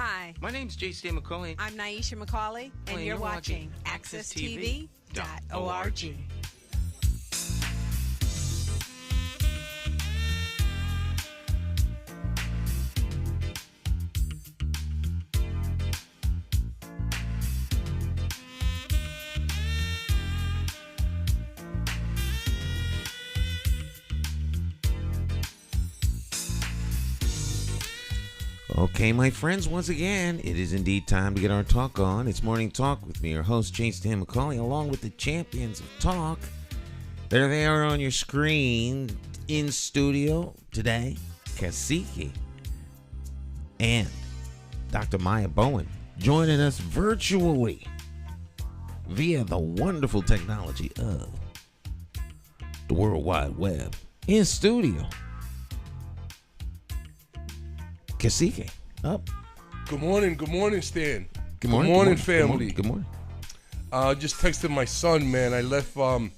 Hi, My name's J.C. McCauley. I'm Naisha McCauley, and you're watching AccessTV.org. Okay, my friends, once again, it is indeed time to get our talk on. It's Morning Talk with me, your host, J.C. McCauley, along with the champions of talk. There they are on your screen in studio today, Cacique and Dr. Maya Bowen, joining us virtually via the wonderful technology of the World Wide Web in studio. Cacique, up. Good morning, Stan. Good morning, family. Good morning. Just texted my son, man. I left, one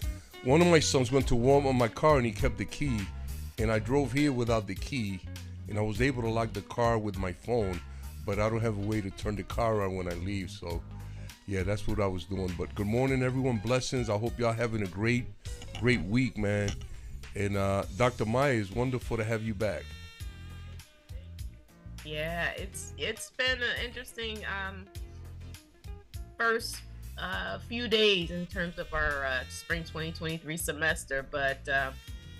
of my sons went to warm up my car and he kept the key. And I drove here without the key. And I was able to lock the car with my phone. But I don't have a way to turn the car on when I leave. So, yeah, that's what I was doing. But good morning, everyone. Blessings. I hope y'all having a great week, man. And Dr. Maya, it's wonderful to have you back. Yeah, it's been an interesting first few days in terms of our spring 2023 semester, but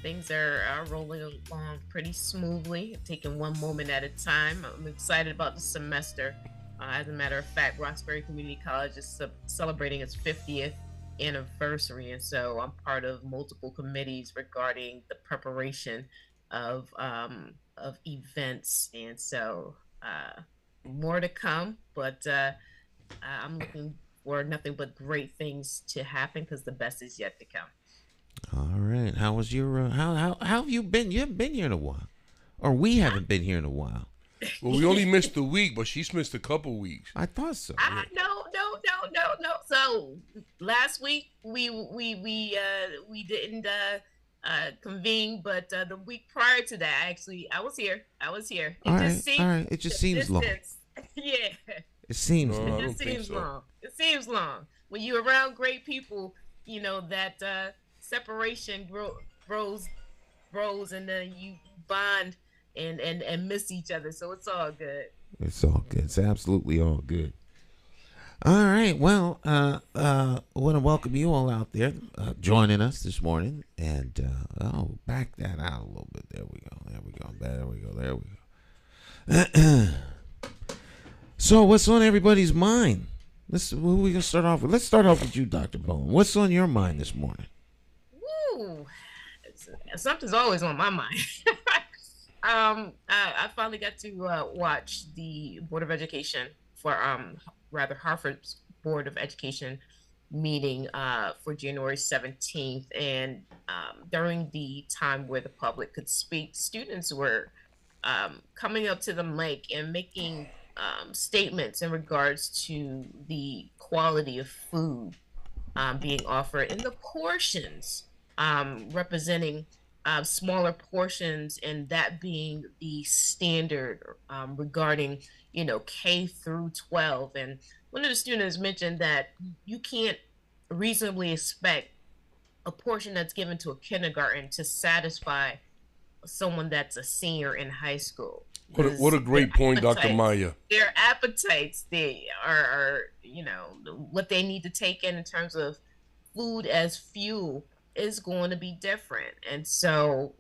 things are rolling along pretty smoothly, taking one moment at a time. I'm excited about the semester. As a matter of fact, Roxbury Community College is celebrating its 50th anniversary, and so I'm part of multiple committees regarding the preparation of events, and so more to come, but I'm looking for nothing but great things to happen because the best is yet to come. All right, how was your how have you been? You haven't been here in a while, or we haven't been here in a while. Well, we only missed a week, but she's missed a couple weeks. I thought so. No. So last week we didn't convene, but the week prior to that, actually, I was here. It just seems long. Yeah. It seems No, long. I It don't just think seems so. long. It seems long. When you're around great people, you know that separation grows, and then you bond and miss each other. So it's all good. It's all good. It's absolutely all good. All right. Well, I want to welcome you all out there joining us this morning. And, back that out a little bit. There we go. So what's on everybody's mind? Who we going to start off with? Let's start off with you, Dr. Bowen. What's on your mind this morning? Woo! Something's always on my mind. I finally got to watch the Board of Education for Harvard's Board of Education meeting for January 17th, and during the time where the public could speak, students were coming up to the mic and making statements in regards to the quality of food being offered and the portions representing smaller portions, and that being the standard regarding K through 12. And one of the students mentioned that you can't reasonably expect a portion that's given to a kindergarten to satisfy someone that's a senior in high school. What a great point, Dr. Maya. Their appetites, they are what they need to take in terms of food as fuel is going to be different. And so,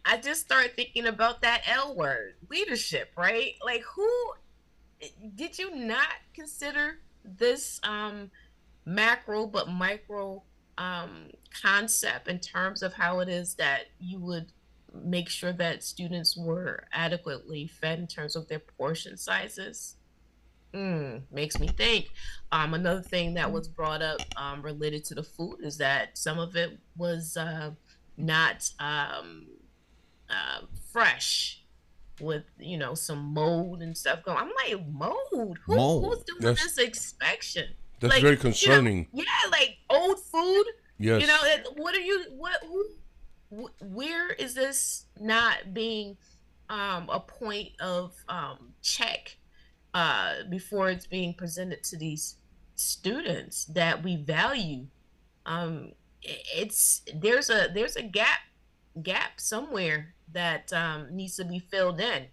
I just started thinking about that L word, leadership, right? Like, who did you not consider this macro but micro concept in terms of how it is that you would make sure that students were adequately fed in terms of their portion sizes? Makes me think. Another thing that was brought up related to the food is that some of it was not fresh, with some mold and stuff going. I'm like, mold? Who's doing this inspection? That's very concerning. Like old food. Yes. Where is this not being a point of check before it's being presented to these students that we value. um it's there's a gap somewhere that needs to be filled in.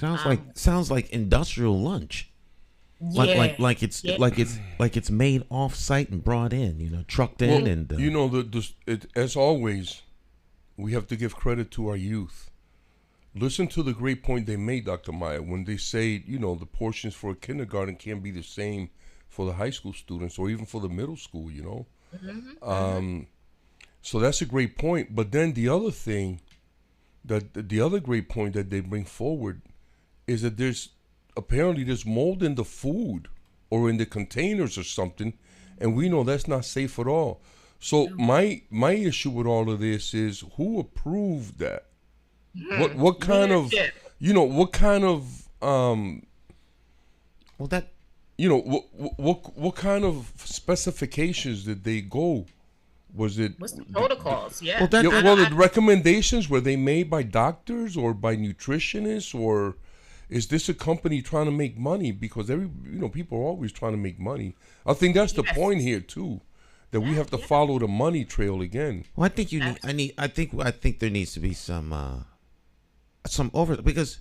um Sounds like industrial lunch. yeah, yeah. Like it's made off site and brought in, trucked Well, in and as always, we have to give credit to our youth. Listen to the great point they made, Dr. Maya, when they say, the portions for a kindergarten can't be the same for the high school students or even for the middle school. So that's a great point. But then the other great point that they bring forward is that there's mold in the food or in the containers or something, and we know that's not safe at all. So my issue with all of this is who approved that? What kind of Leadership. what kind of well that what kind of specifications did they go? Was it What's the protocols? Yeah. well that, yeah, that well, the recommendations, were they made by doctors or by nutritionists, or is this a company trying to make money? Because people are always trying to make money. I think that's the Yes. point here too, that we Yeah, have to yeah. follow the money trail again. well, I think I think there needs to be some over, because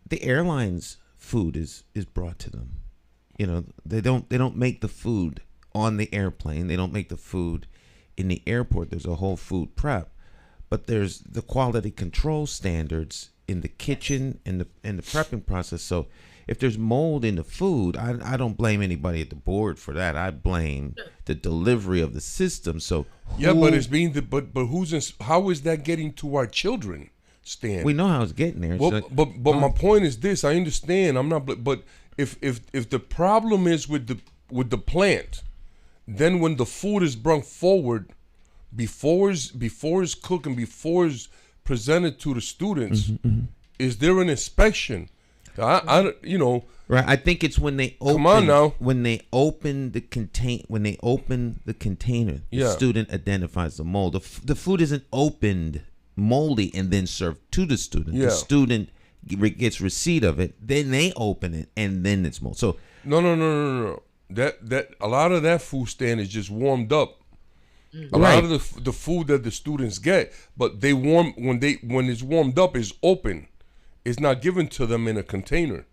the airlines food is brought to them. They don't make the food on the airplane. They don't make the food in the airport. There's a whole food prep, but there's the quality control standards in the kitchen and the prepping process. So if there's mold in the food, I don't blame anybody at the board for that. I blame the delivery of the system. So Yeah, but it's being but how is that getting to our children, Stan? we know how it's getting there. Well, So- but my point is this. I understand. I'm not. But if the problem is with the plant, then when the food is brought forward, before it's cooked and before it's presented to the students, is there an inspection? Right, I think it's when they open. Come on now. When they open the container, the Yeah. student identifies the mold. The food isn't opened moldy and then served to the student. Yeah. The student gets receipt of it, then they open it, and then it's mold. So No. That a lot of that food stand is just warmed up. A Right. lot of the food that the students get, but they warm when it's warmed up is open. It's not given to them in a container.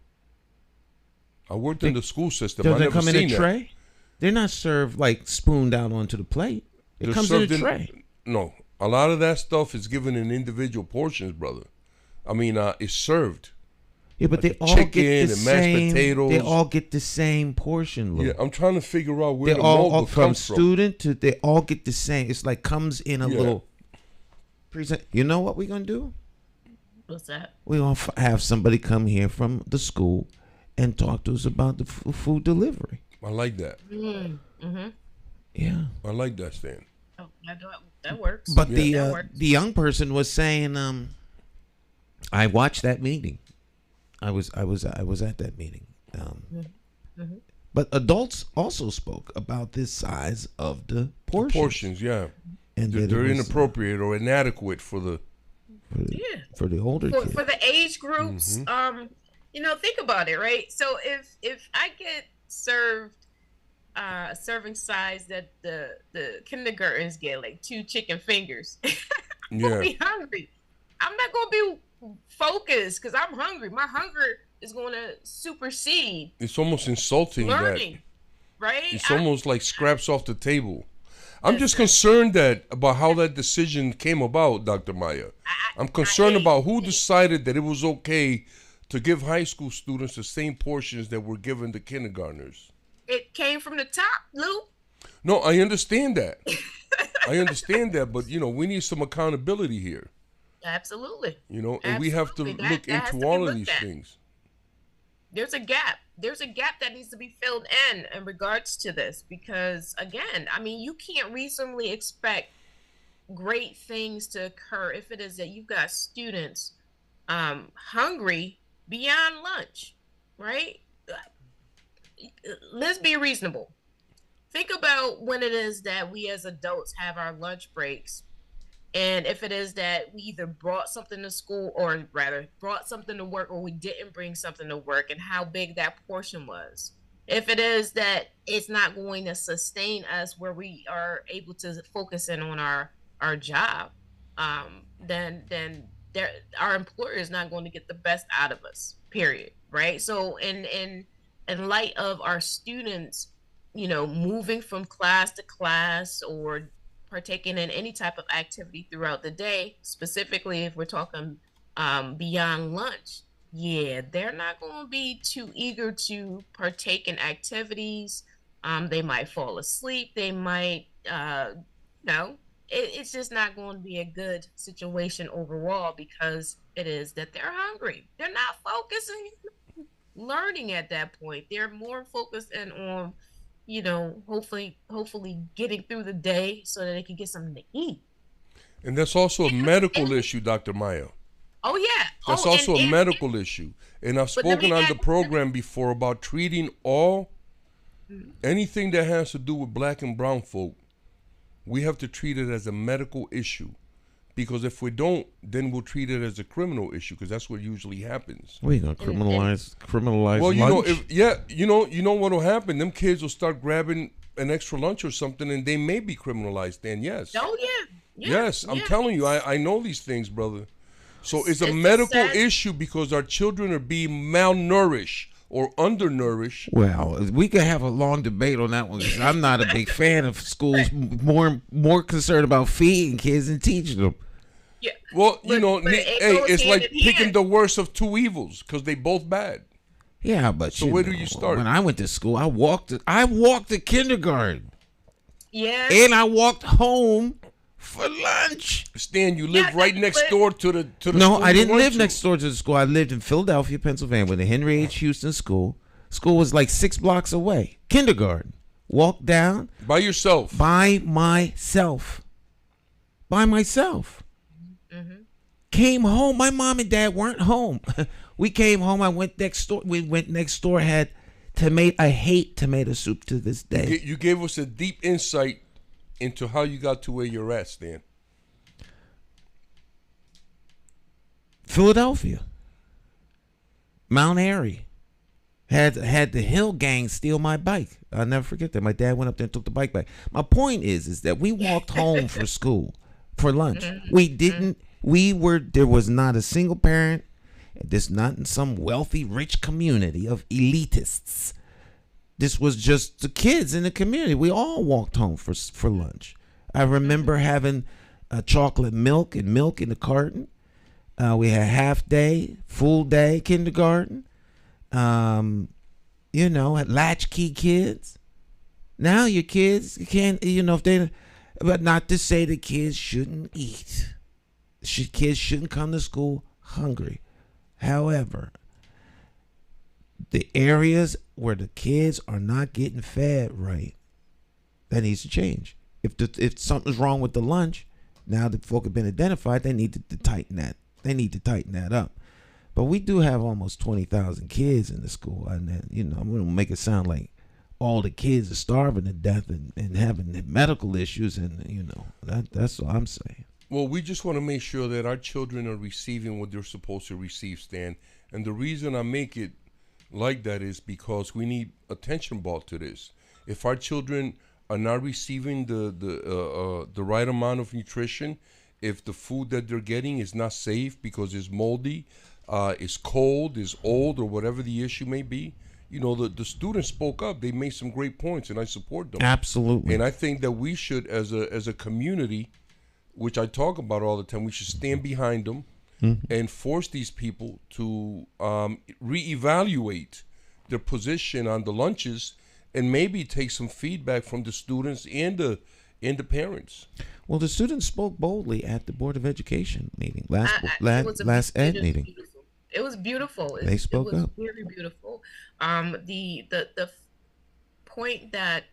I worked in the school system. I does it never come in seen a that. tray? They're not served like spooned out onto the plate. It They're comes in a served tray. No, a lot of that stuff is given in individual portions, brother. I mean, it's served. Yeah, but Like they a all get chicken the and mashed same. potatoes. They all get the same portion, Lou. Yeah, I'm trying to figure out where They the all mold from comes from. student to they all get the same. It's like comes in a Yeah. little present. You know what we're gonna do? What's that? We're gonna have somebody come here from the school and talk to us about the food delivery. I like that. Yeah, I like that, Stan. Oh, that works. but That works. the young person was saying, I watched that meeting. I was at that meeting. But adults also spoke about the size of the portions. Portions, yeah. And They're, that it they're was, inappropriate or inadequate for the. Yeah. for the older for, kids. for the age groups. Think about it, right? So if I get served a serving size that the kindergartens get, like 2 chicken fingers, I'm Yeah. gonna be hungry. I'm not gonna be focused because I'm hungry. My hunger is gonna supersede It's almost insulting learning, right? that it's almost like scraps off the table. I'm just concerned about how that decision came about, Dr. Maya. I'm concerned about who decided that it was okay to give high school students the same portions that were given to kindergartners. It came from the top, Lou. No, I understand that. I understand that, but we need some accountability here. Absolutely. And we have to Absolutely. That look has to into be all of looked these at. things. There's a gap. There's a gap that needs to be filled in regards to this, because again, I mean, you can't reasonably expect great things to occur if it is that you've got students hungry beyond lunch, right? Let's be reasonable. Think about when it is that we as adults have our lunch breaks And if it is that we either brought something to school, or rather brought something to work, or we didn't bring something to work, and how big that portion was. If it is that it's not going to sustain us where we are able to focus in on our job, then there, our employer is not going to get the best out of us. Period. Right. So in light of our students, moving from class to class, or partaking in any type of activity throughout the day, specifically if we're talking beyond lunch, yeah, they're not going to be too eager to partake in activities. They might fall asleep. They might, no, it's just not going to be a good situation overall, because it is that they're hungry. They're not focusing, learning at that point. They're more focused in on, hopefully getting through the day so that they can get something to eat. And that's also a medical issue, Dr. Maya. Oh yeah. That's also a medical issue. And I've spoken on the program before about treating anything that has to do with black and brown folk. We have to treat it as a medical issue, because if we don't, then we'll treat it as a criminal issue, because that's what usually happens. Well, you're gonna criminalize well, lunch? you know what'll happen? Them kids will start grabbing an extra lunch or something, and they may be criminalized. Then yes. Oh yeah. Yes, I'm telling you, I know these things, brother. So it's a medical issue because our children are being malnourished or undernourished. Well, we could have a long debate on that one, because I'm not a big fan of schools more concerned about feeding kids than teaching them. Yeah. Well, it's like picking the worst of two evils, because they both bad. Yeah, but so where do you start? When I went to school, I walked to kindergarten. Yeah. And I walked home for lunch. Stan, you live right next door to the No, school. I didn't live next door to the school. I lived in Philadelphia, Pennsylvania, with the Henry H. Houston School. School was like 6 blocks away. Kindergarten. Walked down. By yourself. By myself. Mm-hmm. Came home. My mom and dad weren't home. We came home. I went next door. We went next door. Had tomato. I hate tomato soup to this day. You gave us a deep insight into how you got to where you're at, Stan. Philadelphia. Mount Airy. Had the Hill gang steal my bike. I'll never forget that. My dad went up there and took the bike back. My point is that we walked home for school, for lunch. There was not a single parent. This not in some wealthy, rich community of elitists. This was just the kids in the community. We all walked home for lunch. I remember having chocolate milk in the carton. We had half day, full day kindergarten. Had latchkey kids. Now your kids can't, if they, but not to say the kids shouldn't eat. Kids shouldn't come to school hungry. However, the areas where the kids are not getting fed right, that needs to change. If something's wrong with the lunch, now that folk have been identified, they need to tighten that. They need to tighten that up. But we do have almost 20,000 kids in the school, and I'm going to make it sound like all the kids are starving to death and having medical issues, and that's all I'm saying. Well, we just want to make sure that our children are receiving what they're supposed to receive, Stan. And the reason I make it like that is because we need attention brought to this. If our children are not receiving the right amount of nutrition, if the food that they're getting is not safe because it's moldy, is cold, is old, or whatever the issue may be, the students spoke up. They made some great points, and I support them. Absolutely. And I think that we should, as a community, which I talk about all the time, we should stand behind them and force these people to reevaluate their position on the lunches, and maybe take some feedback from the students and the parents. Well, the students spoke boldly at the Board of Education meeting last ed meeting. Beautiful. It was beautiful. They spoke up. It was very beautiful. The point that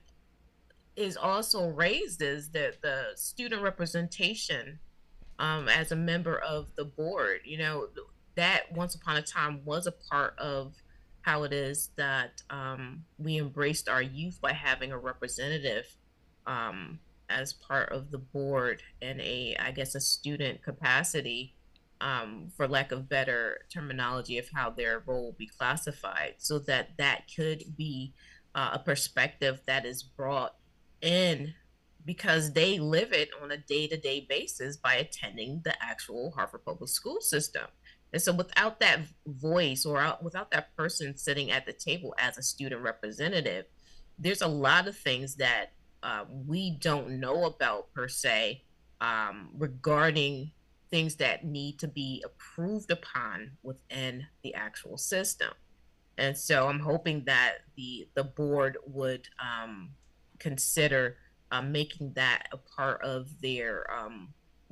is also raised is that the student representation as a member of the board, that once upon a time was a part of how it is that we embraced our youth by having a representative as part of the board in I guess, a student capacity, for lack of better terminology of how their role will be classified, so that that could be a perspective that is brought in because they live it on a day-to-day basis by attending the actual Harvard public school system. And so without that voice or without that person sitting at the table as a student representative, there's a lot of things that we don't know about per se, regarding things that need to be approved upon within the actual system. And so I'm hoping that the board would consider making that a part of their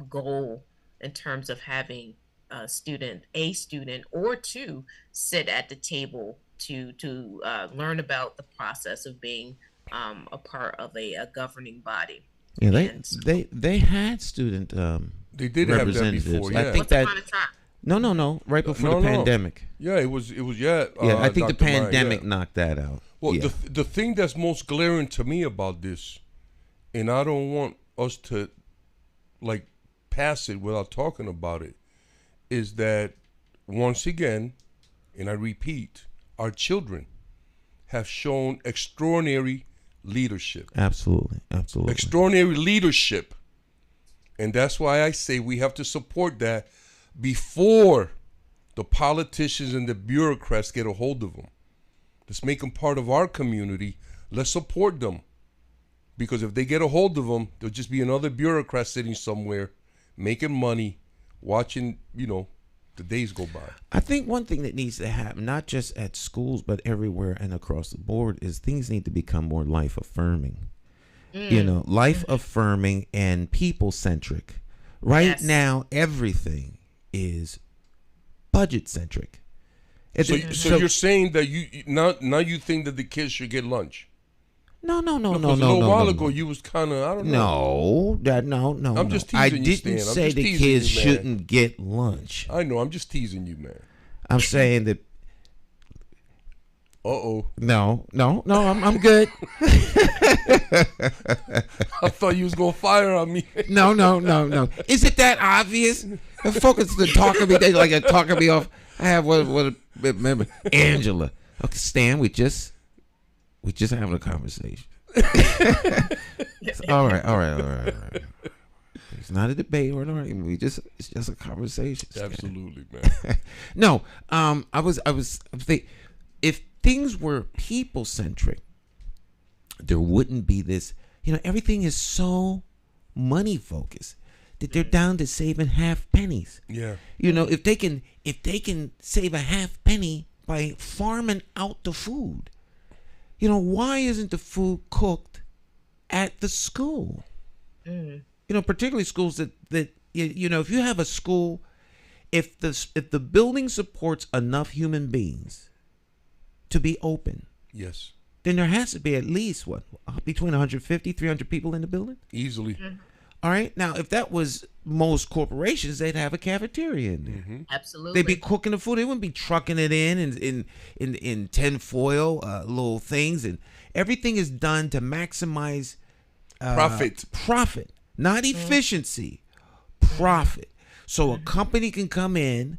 goal in terms of having a student or two sit at the table to learn about the process of being a part of a governing body. Yeah, And they had student They did have that representatives. before. Yeah. I think once that upon a time. no, right before No, the no. pandemic. Yeah, it was. Yeah. Yeah, I think the Dr. Meyer, pandemic yeah. knocked that out. Well, yeah. the thing that's most glaring to me about this, and I don't want us to like pass it without talking about it, is that once again, and I repeat, our children have shown extraordinary leadership. Absolutely. Extraordinary leadership. And that's why I say we have to support that before the politicians and the bureaucrats get a hold of them. Let's make them part of our community. Let's support them. Because if they get a hold of them, there'll just be another bureaucrat sitting somewhere, making money, watching, the days go by. I think one thing that needs to happen, not just at schools, but everywhere and across the board, is things need to become more life affirming. Life affirming and people centric. Right Yes. now, everything is budget centric. So you're saying that now you think that the kids should get lunch? No. Because a little while ago you was kind of, I don't know. No. I'm just I teasing you, didn't Stan. I'm say just the teasing kids you, man. shouldn't get lunch. I know. I'm just teasing you, man. I'm saying that. Uh-oh. No. I'm good. I thought you was going to fire on me. No. Is it that obvious? The focus to talking me. They like talking me off. I have what remember Angela. Okay, Stan. We just having a conversation. All right. It's not a debate or an argument. It's just a conversation. Stan. Absolutely, man. No. I was thinking, if things were people centric, there wouldn't be this. Everything is so money focused that they're down to saving half pennies. Yeah. If they can save a half penny by farming out the food, why isn't the food cooked at the school? Particularly schools that if you have a school, if the building supports enough human beings to be open, Yes. then there has to be at least between 150, 300 people in the building. Easily. All right. Now, if that was most corporations, they'd have a cafeteria in there. Absolutely. They'd be cooking the food. They wouldn't be trucking it in tin foil little things, and everything is done to maximize profit, not efficiency, profit. So a company can come in,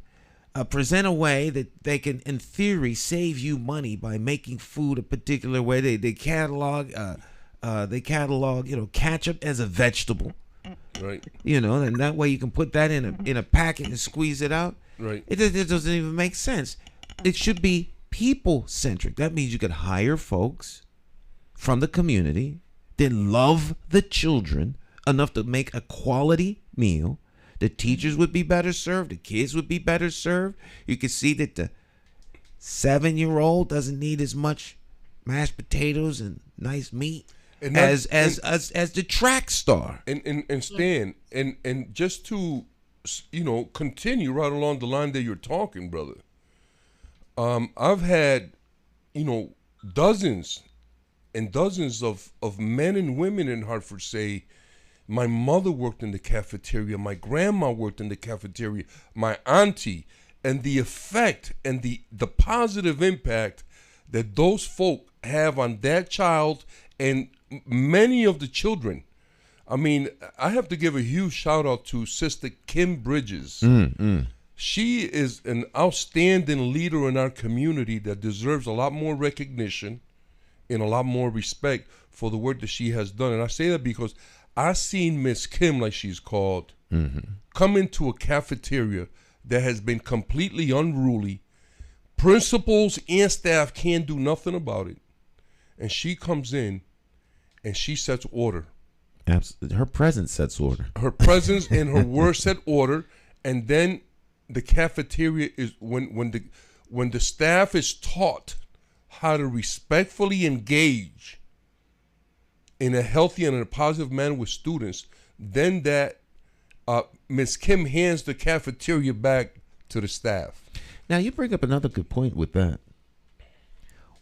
present a way that they can, in theory, save you money by making food a particular way. They catalog ketchup as a vegetable. Right. And that way you can put that in a packet and squeeze it out. Right. It doesn't even make sense. It should be people centric. That means you could hire folks from the community that love the children enough to make a quality meal. The teachers would be better served. The kids would be better served. You could see that the 7-year-old doesn't need as much mashed potatoes and nice meat as the track star. And Stan, and just to continue right along the line that you're talking, brother. I've had dozens and dozens of men and women in Hartford say, my mother worked in the cafeteria, my grandma worked in the cafeteria, my auntie, and the effect and the positive impact that those folk have on that child and many of the children. I mean, I have to give a huge shout out to Sister Kim Bridges. She is an outstanding leader in our community that deserves a lot more recognition and a lot more respect for the work that she has done. And I say that because I seen Miss Kim, like she's called, come into a cafeteria that has been completely unruly. Principals and staff can't do nothing about it. And she comes in and she sets order. Absolutely. Her presence sets order. Her presence and her words set order. And then the cafeteria is when the staff is taught how to respectfully engage in a healthy and in a positive manner with students, then that Ms. Kim hands the cafeteria back to the staff. Now, you bring up another good point with that.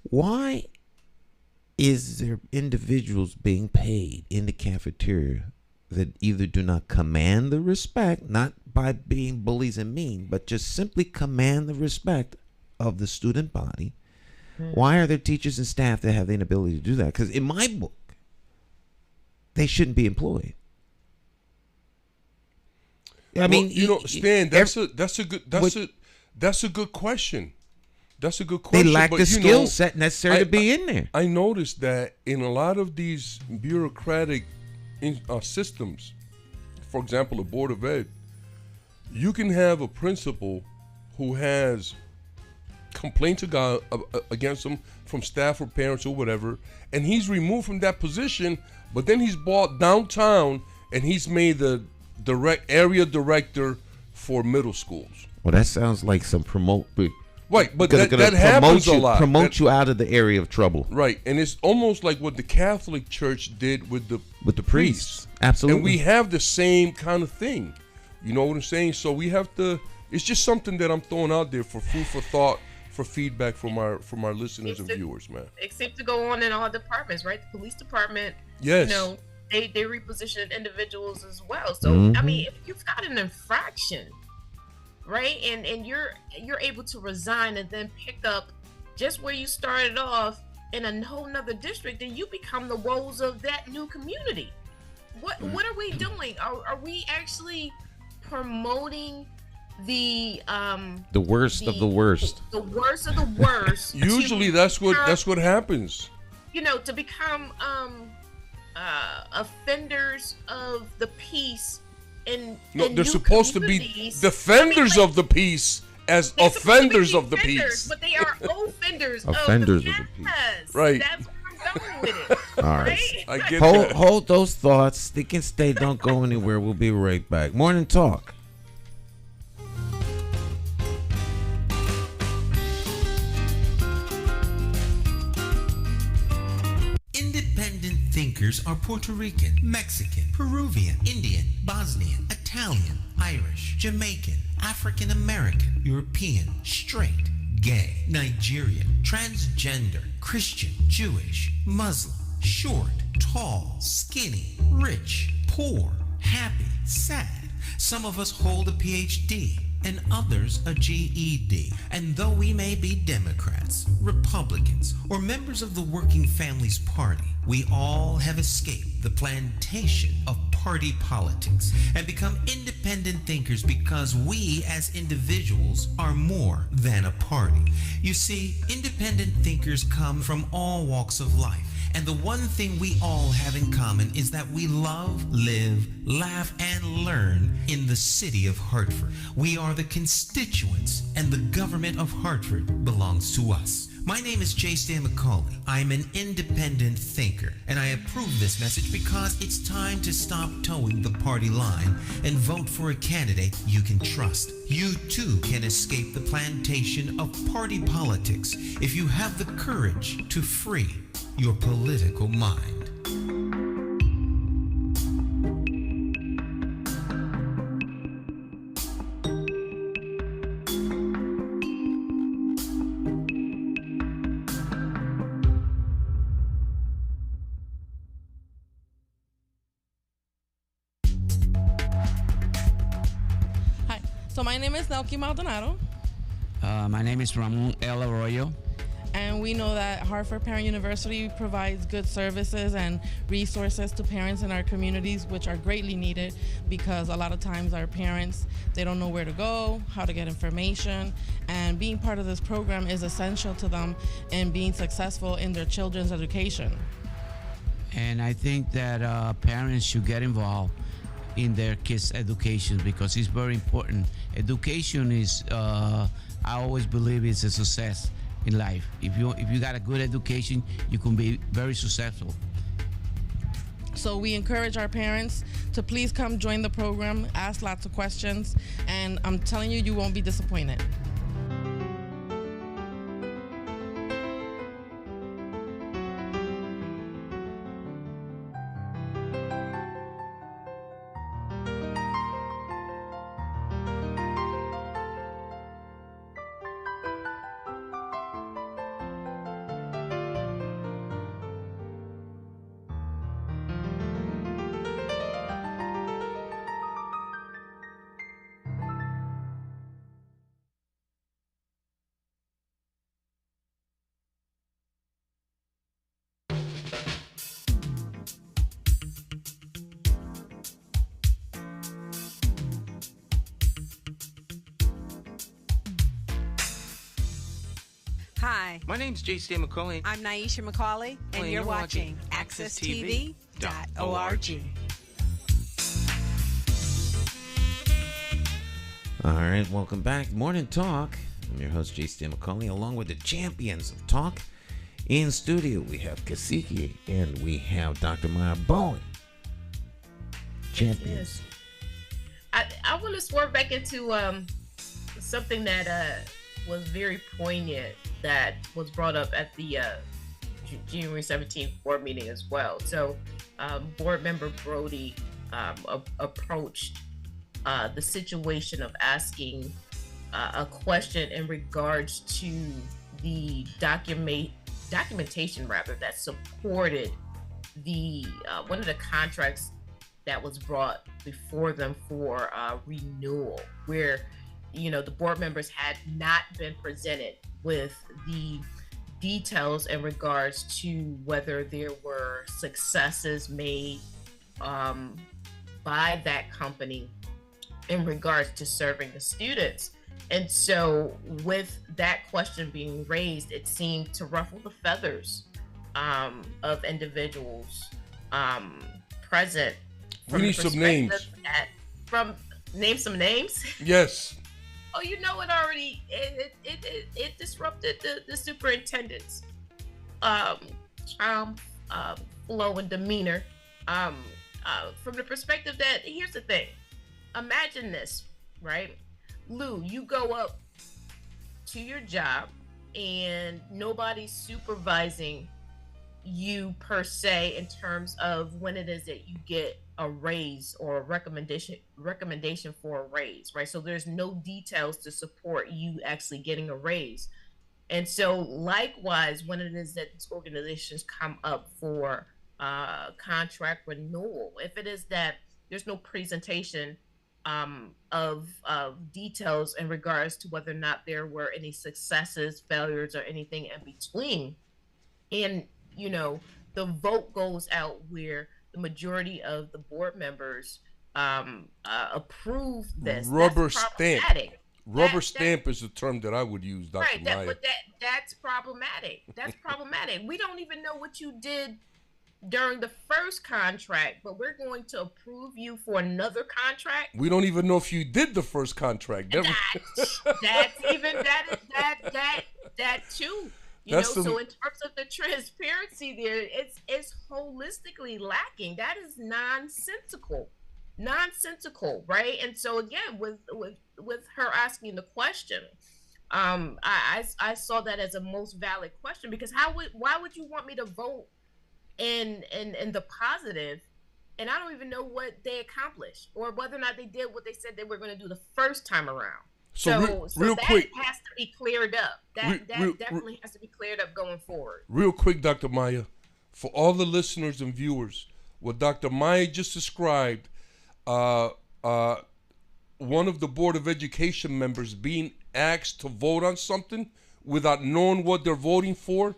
Why is there individuals being paid in the cafeteria that either do not command the respect, not by being bullies and mean, but just simply command the respect of the student body? Why are there teachers and staff that have the inability to do that? Because in my book, they shouldn't be employed. I mean, Stan, that's a good question. That's a good question. They lack the skill set necessary to be in there. I noticed that in a lot of these bureaucratic systems, for example, a Board of Ed, you can have a principal who has complaints against them from staff or parents or whatever, and he's removed from that position, but then he's brought downtown and he's made the area director for middle schools. Well, that sounds like some Right, but that happens a lot. Promote you out of the area of trouble. Right, and it's almost like what the Catholic Church did with the priests. Absolutely. And we have the same kind of thing. You know what I'm saying? So we have to. It's just something that I'm throwing out there for food for thought, for feedback from our listeners and viewers, man. Except to go on in all departments, right? The police department. Yes. They reposition individuals as well. So I mean, if you've got an infraction, right, and you're able to resign and then pick up just where you started off in a whole nother district, then you become the woes of that new community. What are we doing? Are we actually promoting the worst of the worst? The worst of the worst. Usually that's what happens. To become offenders of the peace. They're supposed to be defenders of the peace as offenders of the peace. But they are offenders of the peace. Right. That's where I'm going with it. All right. Right? I get that. Hold those thoughts. They can stay. Don't go anywhere. We'll be right back. Morning Talk. Independent thinkers are Puerto Rican, Mexican, Peruvian, Indian, Bosnian, Italian, Irish, Jamaican, African American, European, straight, gay, Nigerian, transgender, Christian, Jewish, Muslim, short, tall, skinny, rich, poor, happy, sad. Some of us hold a PhD and others a GED. And though we may be Democrats, Republicans, or members of the Working Families Party, we all have escaped the plantation of party politics and become independent thinkers because we as individuals are more than a party. You see, independent thinkers come from all walks of life. And the one thing we all have in common is that we love, live, laugh, and learn in the city of Hartford. We are the constituents, and the government of Hartford belongs to us. My name is J. Stan McCauley. I'm an independent thinker, and I approve this message because it's time to stop towing the party line and vote for a candidate you can trust. You too can escape the plantation of party politics if you have the courage to free your political mind. Hi, so my name is Nelky Maldonado. My name is Ramon L. Arroyo. And we know that Hartford Parent University provides good services and resources to parents in our communities, which are greatly needed because a lot of times our parents, they don't know where to go, how to get information, and being part of this program is essential to them in being successful in their children's education. And I think that parents should get involved in their kids' education because it's very important. Education is, I always believe, is a success in life. If you got a good education, you can be very successful. So we encourage our parents to please come join the program, ask lots of questions, and I'm telling you, you won't be disappointed. Hi, My name's J.C. McCauley. I'm Naisha McCauley, and you're watching AccessTV.org. All right, welcome back. Morning Talk. I'm your host, J.C. McCauley, along with the champions of talk. In studio, we have Cacique and we have Dr. Maya Bowen. Champions. Yes. I want to swerve back into something that was very poignant that was brought up at the January 17th board meeting as well. So board member Brody approached the situation of asking a question in regards to the documentation that supported the one of the contracts that was brought before them for renewal, where the board members had not been presented with the details in regards to whether there were successes made by that company in regards to serving the students. And so with that question being raised, it seemed to ruffle the feathers of individuals present. We need some names. Name some names? Yes. Oh, it already, it disrupted the superintendent's flow and demeanor. From the perspective that, here's the thing. Imagine this, right? Lou, you go up to your job and nobody's supervising you per se in terms of when it is that you get a raise or a recommendation for a raise, right? So there's no details to support you actually getting a raise. And so likewise, when it is that these organizations come up for contract renewal, if it is that there's no presentation of details in regards to whether or not there were any successes, failures, or anything in between, and the vote goes out where the majority of the board members approve this. Rubber stamp. Rubber stamp is the term that I would use, Dr. Right, Maya. But that's problematic. That's problematic. We don't even know what you did during the first contract, but we're going to approve you for another contract. We don't even know if you did the first contract. That too. So in terms of the transparency there, it's holistically lacking. That is nonsensical, right? And so again, with her asking the question, I saw that as a most valid question, because why would you want me to vote in the positive, and I don't even know what they accomplished or whether or not they did what they said they were going to do the first time around. So real that quick, has to be cleared up. That definitely has to be cleared up going forward. Real quick, Dr. Maya, for all the listeners and viewers, what Dr. Maya just described, one of the Board of Education members being asked to vote on something without knowing what they're voting for,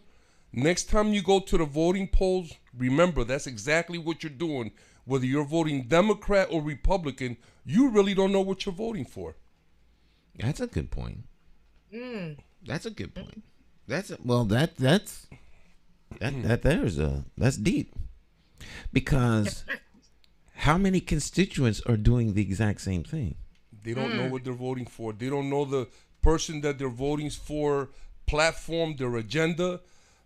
next time you go to the voting polls, remember that's exactly what you're doing. Whether you're voting Democrat or Republican, you really don't know what you're voting for. That's a good point. That's a good point. That's deep. Because how many constituents are doing the exact same thing? They don't know what they're voting for. They don't know the person that they're voting for platform, their agenda.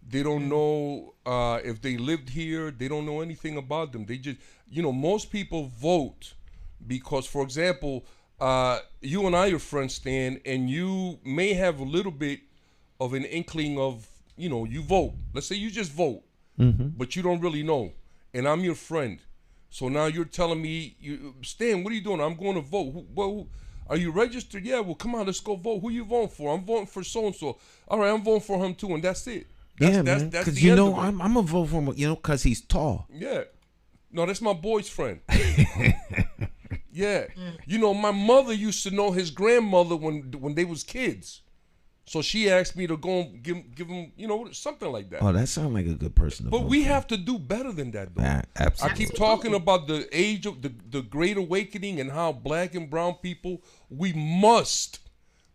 They don't know if they lived here. They don't know anything about them. They just, most people vote because, for example, you and I are friends, Stan, and you may have a little bit of an inkling of, you vote. Let's say you just vote, but you don't really know. And I'm your friend. So now you're telling me, Stan, what are you doing? I'm going to vote. Well, are you registered? Yeah, well, come on, let's go vote. Who you voting for? I'm voting for so-and-so. All right, I'm voting for him too, and that's it. That's because I'm gonna vote for him. Because he's tall. Yeah, no, that's my boy's friend. Yeah, my mother used to know his grandmother when they was kids, so she asked me to go and give him, something like that. Oh, that sounds like a good person. But we have to do better than that, though. Absolutely. I keep talking about the age of the Great Awakening and how black and brown people, we must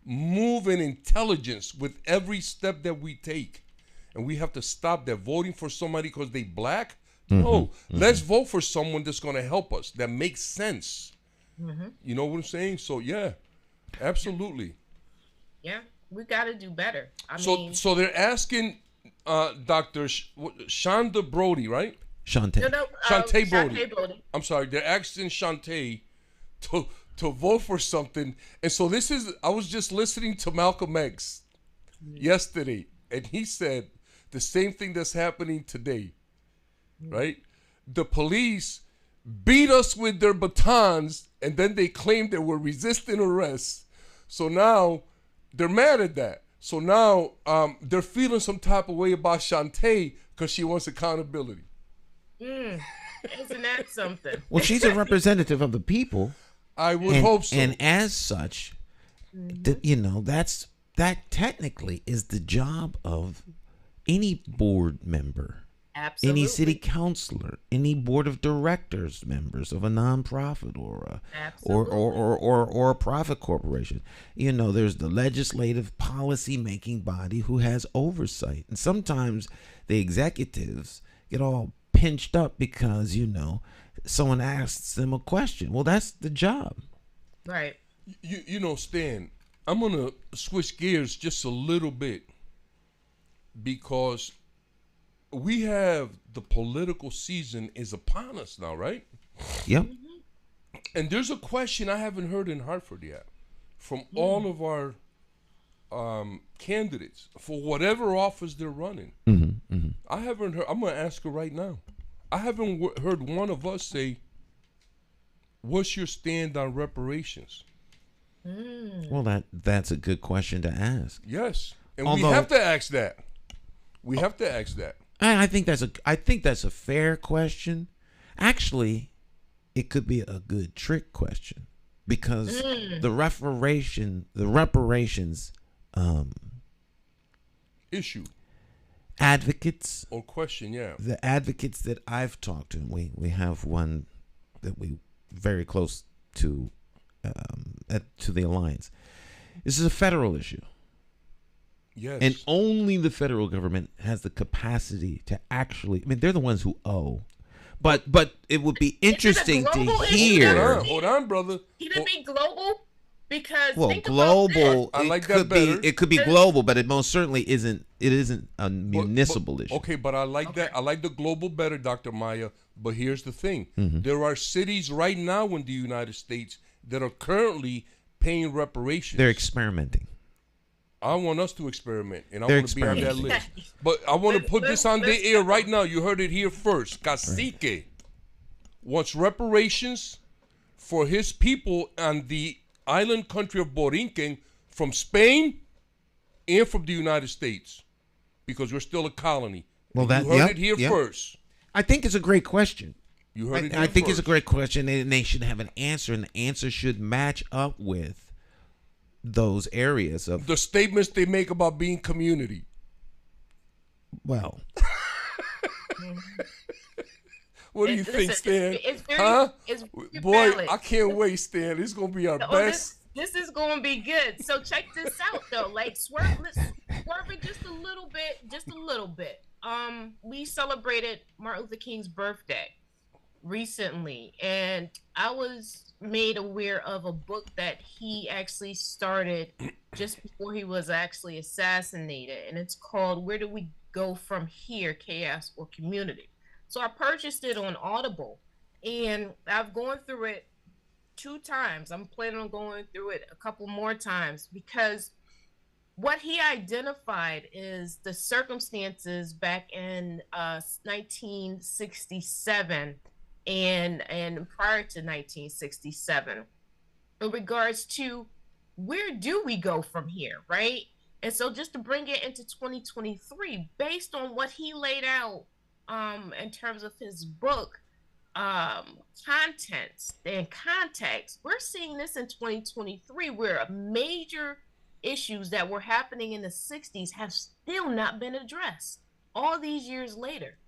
move in intelligence with every step that we take. And we have to stop that voting for somebody because they black. No, let's vote for someone that's going to help us, that makes sense. You know what I'm saying? So, yeah, absolutely. Yeah, we got to do better. So they're asking Dr. Shonda Brody, right? Shantae. No, Shantae Brody. Shantae Brody. I'm sorry. They're asking Shantae to vote for something. And so I was just listening to Malcolm X yesterday, and he said the same thing that's happening today, right? The police beat us with their batons, and then they claimed they were resisting arrest. So now they're mad at that. So now they're feeling some type of way about Shantae because she wants accountability. Isn't that something? Well, she's a representative of the people. I would hope so. And as such, that technically is the job of any board member, Absolutely. any city councilor, any board of directors members of a nonprofit or a profit corporation. There's the legislative policy making body who has oversight, and sometimes the executives get all pinched up because someone asks them a question. Well, that's the job, right? Stan, I'm gonna switch gears just a little bit because we have the political season is upon us now, right? Yep. And there's a question I haven't heard in Hartford yet from all of our candidates for whatever office they're running. I haven't heard. I'm going to ask her right now. I haven't heard one of us say, what's your stand on reparations? Well, that's a good question to ask. Yes. And we have to ask that. We have to ask that. I think that's a fair question. Actually, it could be a good trick question because the reparations issue advocates or question, yeah. The advocates that I've talked to, we have one that we very close to the alliance. This is a federal issue. Yes. And only the federal government has the capacity to actually, they're the ones who owe. But it would be interesting to hear. Hold on, brother. Can it be global? Because global. I like that better. It could be global, but it most certainly isn't. It isn't a municipal issue. Okay, but I like that. I like the global better, Dr. Maya. But here's the thing: there are cities right now in the United States that are currently paying reparations. They're experimenting. I want us to experiment, and I want to be on that list. But I want to put this on the air right now. You heard it here first. Cacique wants reparations for his people on the island country of Borinquen from Spain and from the United States because we're still a colony. Well, you heard it here first. I think it's a great question. You heard it here I think first. It's a great question, and they should have an answer, and the answer should match up with those areas of, The statements they make about being community. well, What do you think, Stan? It's very, huh? it's very Boy, valid. I can't wait, Stan. It's gonna be our best. This is going to be good. So check this out, though. Like, let's swerve it just a little bit. We celebrated Martin Luther King's birthday recently, and I was made aware of a book that he actually started just before he was actually assassinated, and it's called "Where Do We Go From Here? Chaos or Community?" So I purchased it on Audible, and I've gone through it 2 times. I'm planning on going through it a couple more times, because what he identified is the circumstances back in 1967 and prior to 1967 in regards to where do we go from here, right? And so just to bring it into 2023, based on what he laid out in terms of his book, contents and context, we're seeing this in 2023 where major issues that were happening in the 60s have still not been addressed all these years later.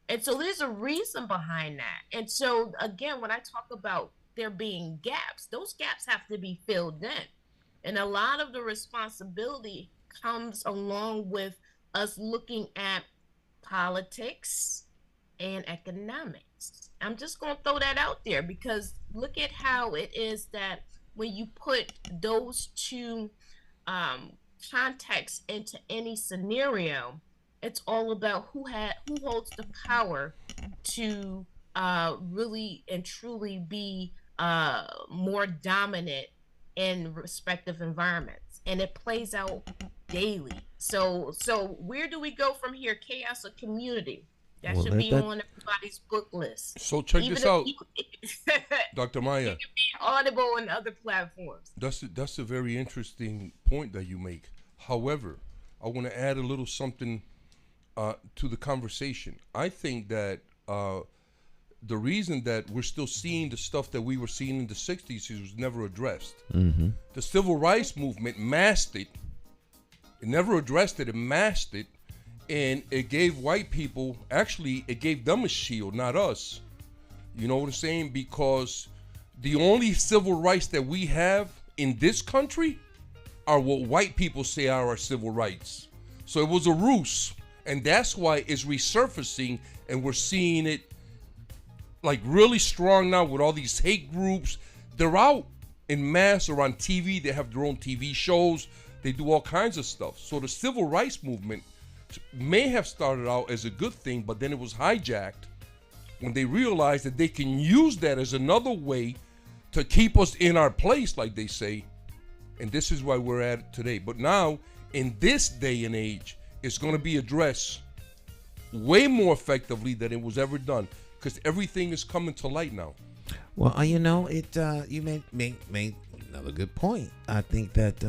And so there's a reason behind that. And so again, when I talk about there being gaps, those gaps have to be filled in. And a lot of the responsibility comes along with us looking at politics and economics. I'm just going to throw that out there, because look at how it is that when you put those two contexts into any scenario, it's all about who holds the power to really and truly be more dominant in respective environments, and it plays out daily. So where do we go from here? Chaos or community? That should be on everybody's book list. So check this out, Dr. Maya. It can be Audible and other platforms. That's a very interesting point that you make. However, I want to add a little something to the conversation. I think that the reason that we're still seeing the stuff that we were seeing in the 60s was never addressed. mm-hmm. The civil rights movement masked it. It never addressed it. It masked it. And it gave white people, actually, it gave them a shield, not us. You know what I'm saying? Because the only civil rights that we have in this country are what white people say are our civil rights. So it was a ruse. And that's why it's resurfacing, and we're seeing it like really strong now with all these hate groups. They're out in mass or on TV. They have their own TV shows. They do all kinds of stuff. So the civil rights movement may have started out as a good thing, but then it was hijacked when they realized that they can use that as another way to keep us in our place, like they say. And this is why we're at it today. But now, in this day and age, it's going to be addressed way more effectively than it was ever done, because everything is coming to light now. Well, you know, you made another good point. I think that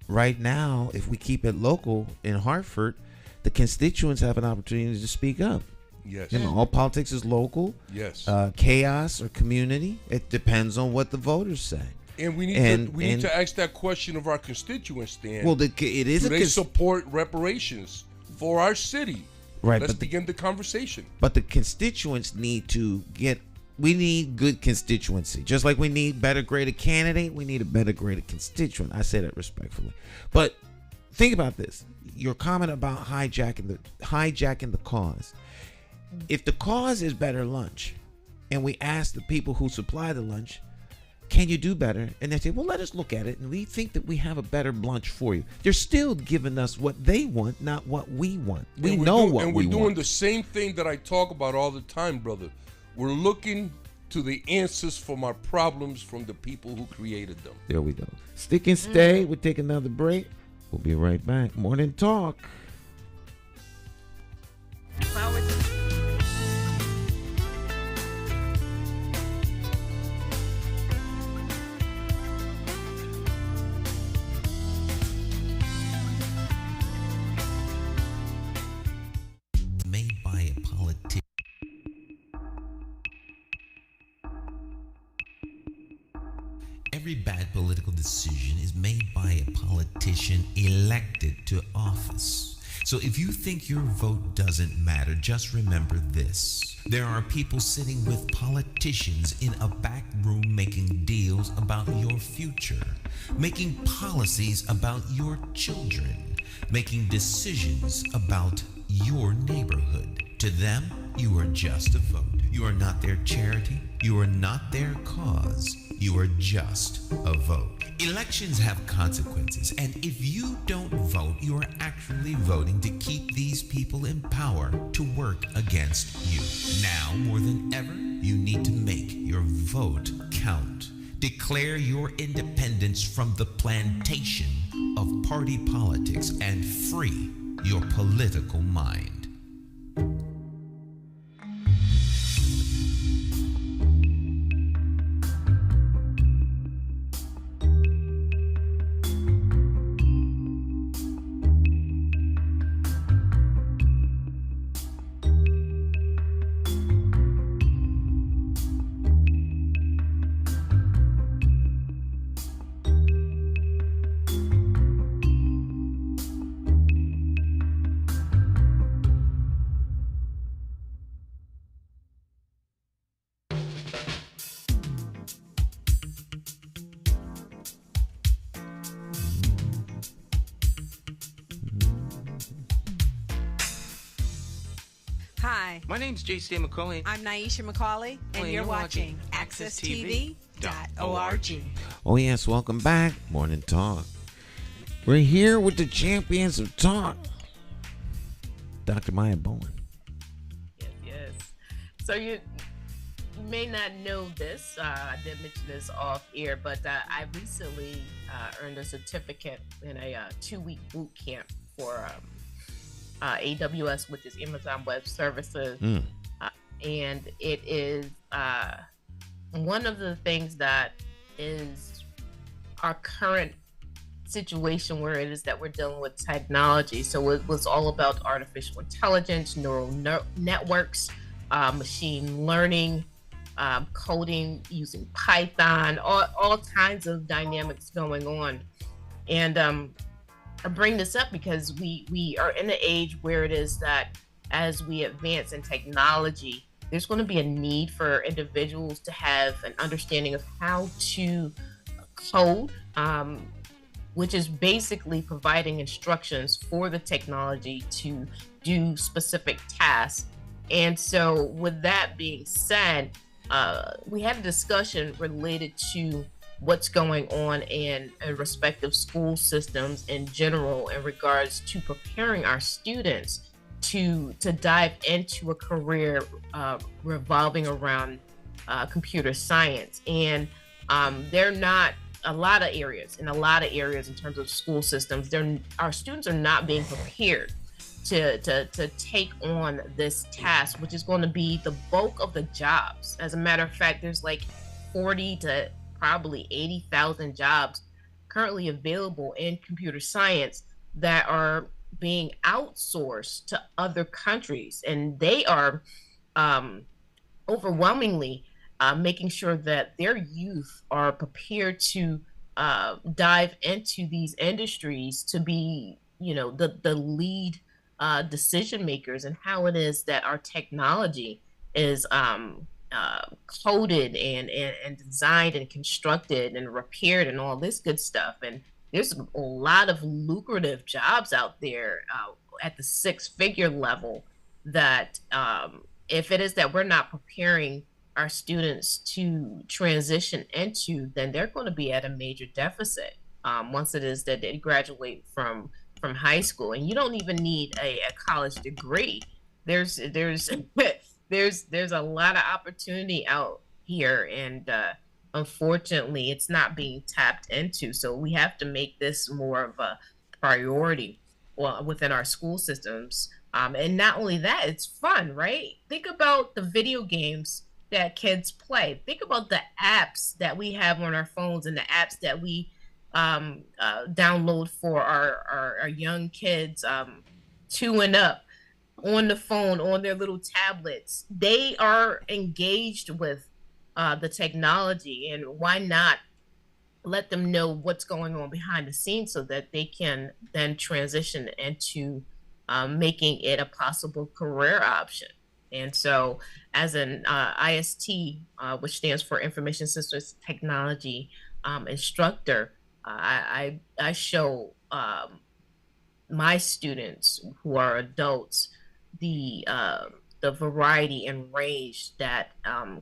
right now, if we keep it local in Hartford, the constituents have an opportunity to speak up. Yes. All politics is local. Yes. Chaos or community, it depends on what the voters say. And we need to ask that question of our constituents, Dan. Well, it is. Do they support reparations for our city? Right. Let's begin the conversation. But the constituents need to we need good constituency. Just like we need better graded candidate, we need a better graded constituent. I say that respectfully. But think about this. Your comment about hijacking the cause. If the cause is better lunch, and we ask the people who supply the lunch, can you do better? And they say, well, let us look at it, and we think that we have a better lunch for you. They're still giving us what they want, not what we want. We know what we want. And we're doing the same thing that I talk about all the time, brother. We're looking to the answers from our problems from the people who created them. There we go. Stick and stay. We'll take another break. We'll be right back. Morning Talk. Made by a politician. Every bad political decision is made by a politician elected to office. So if you think your vote doesn't matter, just remember this. There are people sitting with politicians in a back room making deals about your future, making policies about your children, making decisions about your neighborhood. To them, you are just a vote. You are not their charity. You are not their cause. You are just a vote. Elections have consequences, and if you don't vote, you are actually voting to keep these people in power to work against you. Now, more than ever, you need to make your vote count. Declare your independence from the plantation of party politics and free your political mind. Hi, My name's J.C. McCauley. I'm Naisha McCauley, and you're watching AccessTV.org. Oh, yes, welcome back. Morning Talk. We're here with the champions of talk, Dr. Maya Bowen. Yes. So you may not know this. I did mention this off air, but I recently earned a certificate in a 2-week boot camp for AWS, which is Amazon Web Services. And it is one of the things that is our current situation where it is that we're dealing with technology. So it was all about artificial intelligence, neural networks, machine learning, coding using Python, all kinds of dynamics going on. And I bring this up because we are in an age where it is that as we advance in technology, there's going to be a need for individuals to have an understanding of how to code, which is basically providing instructions for the technology to do specific tasks. And so with that being said, we had a discussion related to what's going on in respective school systems in general in regards to preparing our students to dive into a career revolving around computer science. And they're not a lot of areas in terms of school systems, our students are not being prepared to take on this task, which is going to be the bulk of the jobs. As a matter of fact, there's like 40 to probably 80,000 jobs currently available in computer science that are being outsourced to other countries, and they are overwhelmingly making sure that their youth are prepared to dive into these industries to be, the lead decision makers, and how it is that our technology is coded and designed and constructed and repaired and all this good stuff. And there's a lot of lucrative jobs out there at the 6-figure level that if it is that we're not preparing our students to transition into, then they're going to be at a major deficit once it is that they graduate from high school. And you don't even need a college degree. There's a lot of opportunity out here, and unfortunately it's not being tapped into. So we have to make this more of a priority within our school systems. And not only that, it's fun, right? Think about the video games that kids play. Think about the apps that we have on our phones and the apps that we download for our young kids 2 and up on the phone, on their little tablets. They are engaged with the technology, and why not let them know what's going on behind the scenes so that they can then transition into making it a possible career option. And so, as an IST, which stands for Information Systems Technology instructor, I show my students who are adults the variety and range that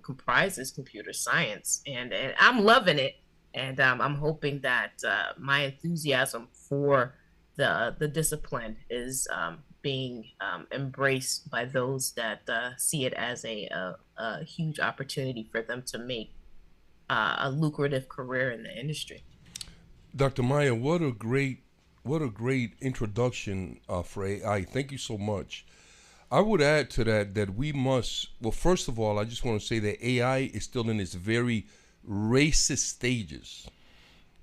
comprises computer science, and I'm loving it. And I'm hoping that my enthusiasm for the discipline is being embraced by those that see it as a huge opportunity for them to make a lucrative career in the industry. Dr. Maya, what a great introduction for AI. Thank you so much. I would add to that we must, well, first of all, I just want to say that AI is still in its very racist stages.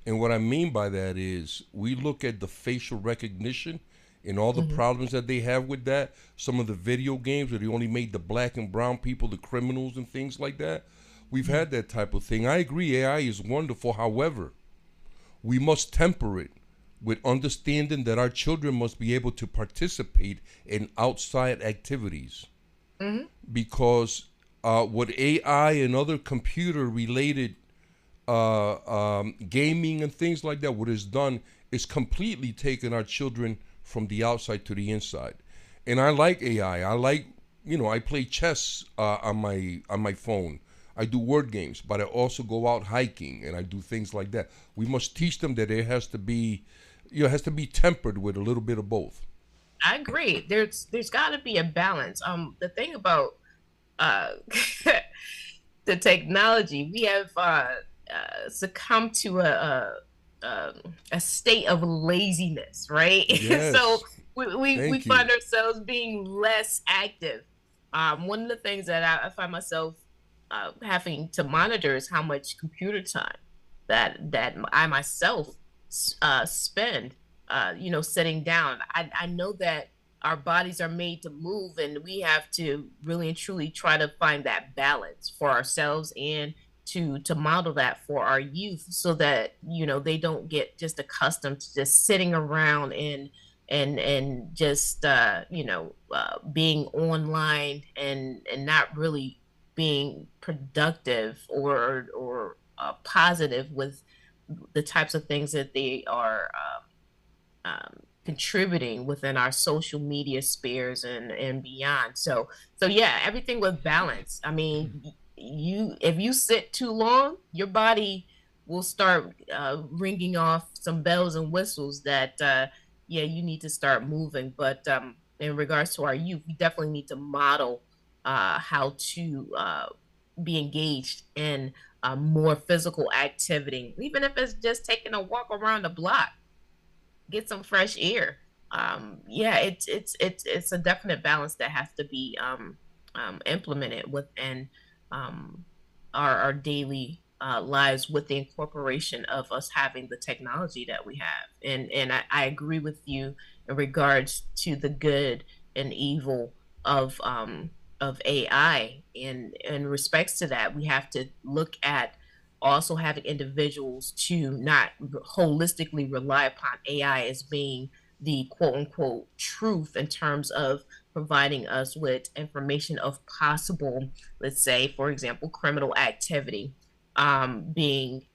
And what I mean by that is we look at the facial recognition and all the problems that they have with that. Some of the video games where they only made the black and brown people the criminals and things like that. We've had that type of thing. I agree, AI is wonderful. However, we must temper it with understanding that our children must be able to participate in outside activities. Because what AI and other computer-related gaming and things like that, what is done is completely taking our children from the outside to the inside. And I like AI. I like, I play chess on my phone. I do word games, but I also go out hiking and I do things like that. We must teach them that it has to be, it has to be tempered with a little bit of both. I agree. There's got to be a balance. The thing about the technology, we have succumbed to a state of laziness, right? Yes. So we Thank you. find ourselves being less active. One of the things that I find myself having to monitor is how much computer time that I myself spend, sitting down. I know that our bodies are made to move, and we have to really and truly try to find that balance for ourselves and to model that for our youth, so that they don't get just accustomed to just sitting around and just being online and not really being productive or positive with the types of things that they are contributing within our social media spheres and beyond. So yeah, everything with balance. I mean, if you sit too long, your body will start ringing off some bells and whistles that you need to start moving. But in regards to our youth, we definitely need to model how to be engaged in more physical activity, even if it's just taking a walk around the block, get some fresh air. It's a definite balance that has to be implemented within our daily lives, with the incorporation of us having the technology that we have. And I agree with you in regards to the good and evil of AI. In respects to that, we have to look at also having individuals to not holistically rely upon AI as being the quote unquote truth in terms of providing us with information of possible, let's say, for example, criminal activity being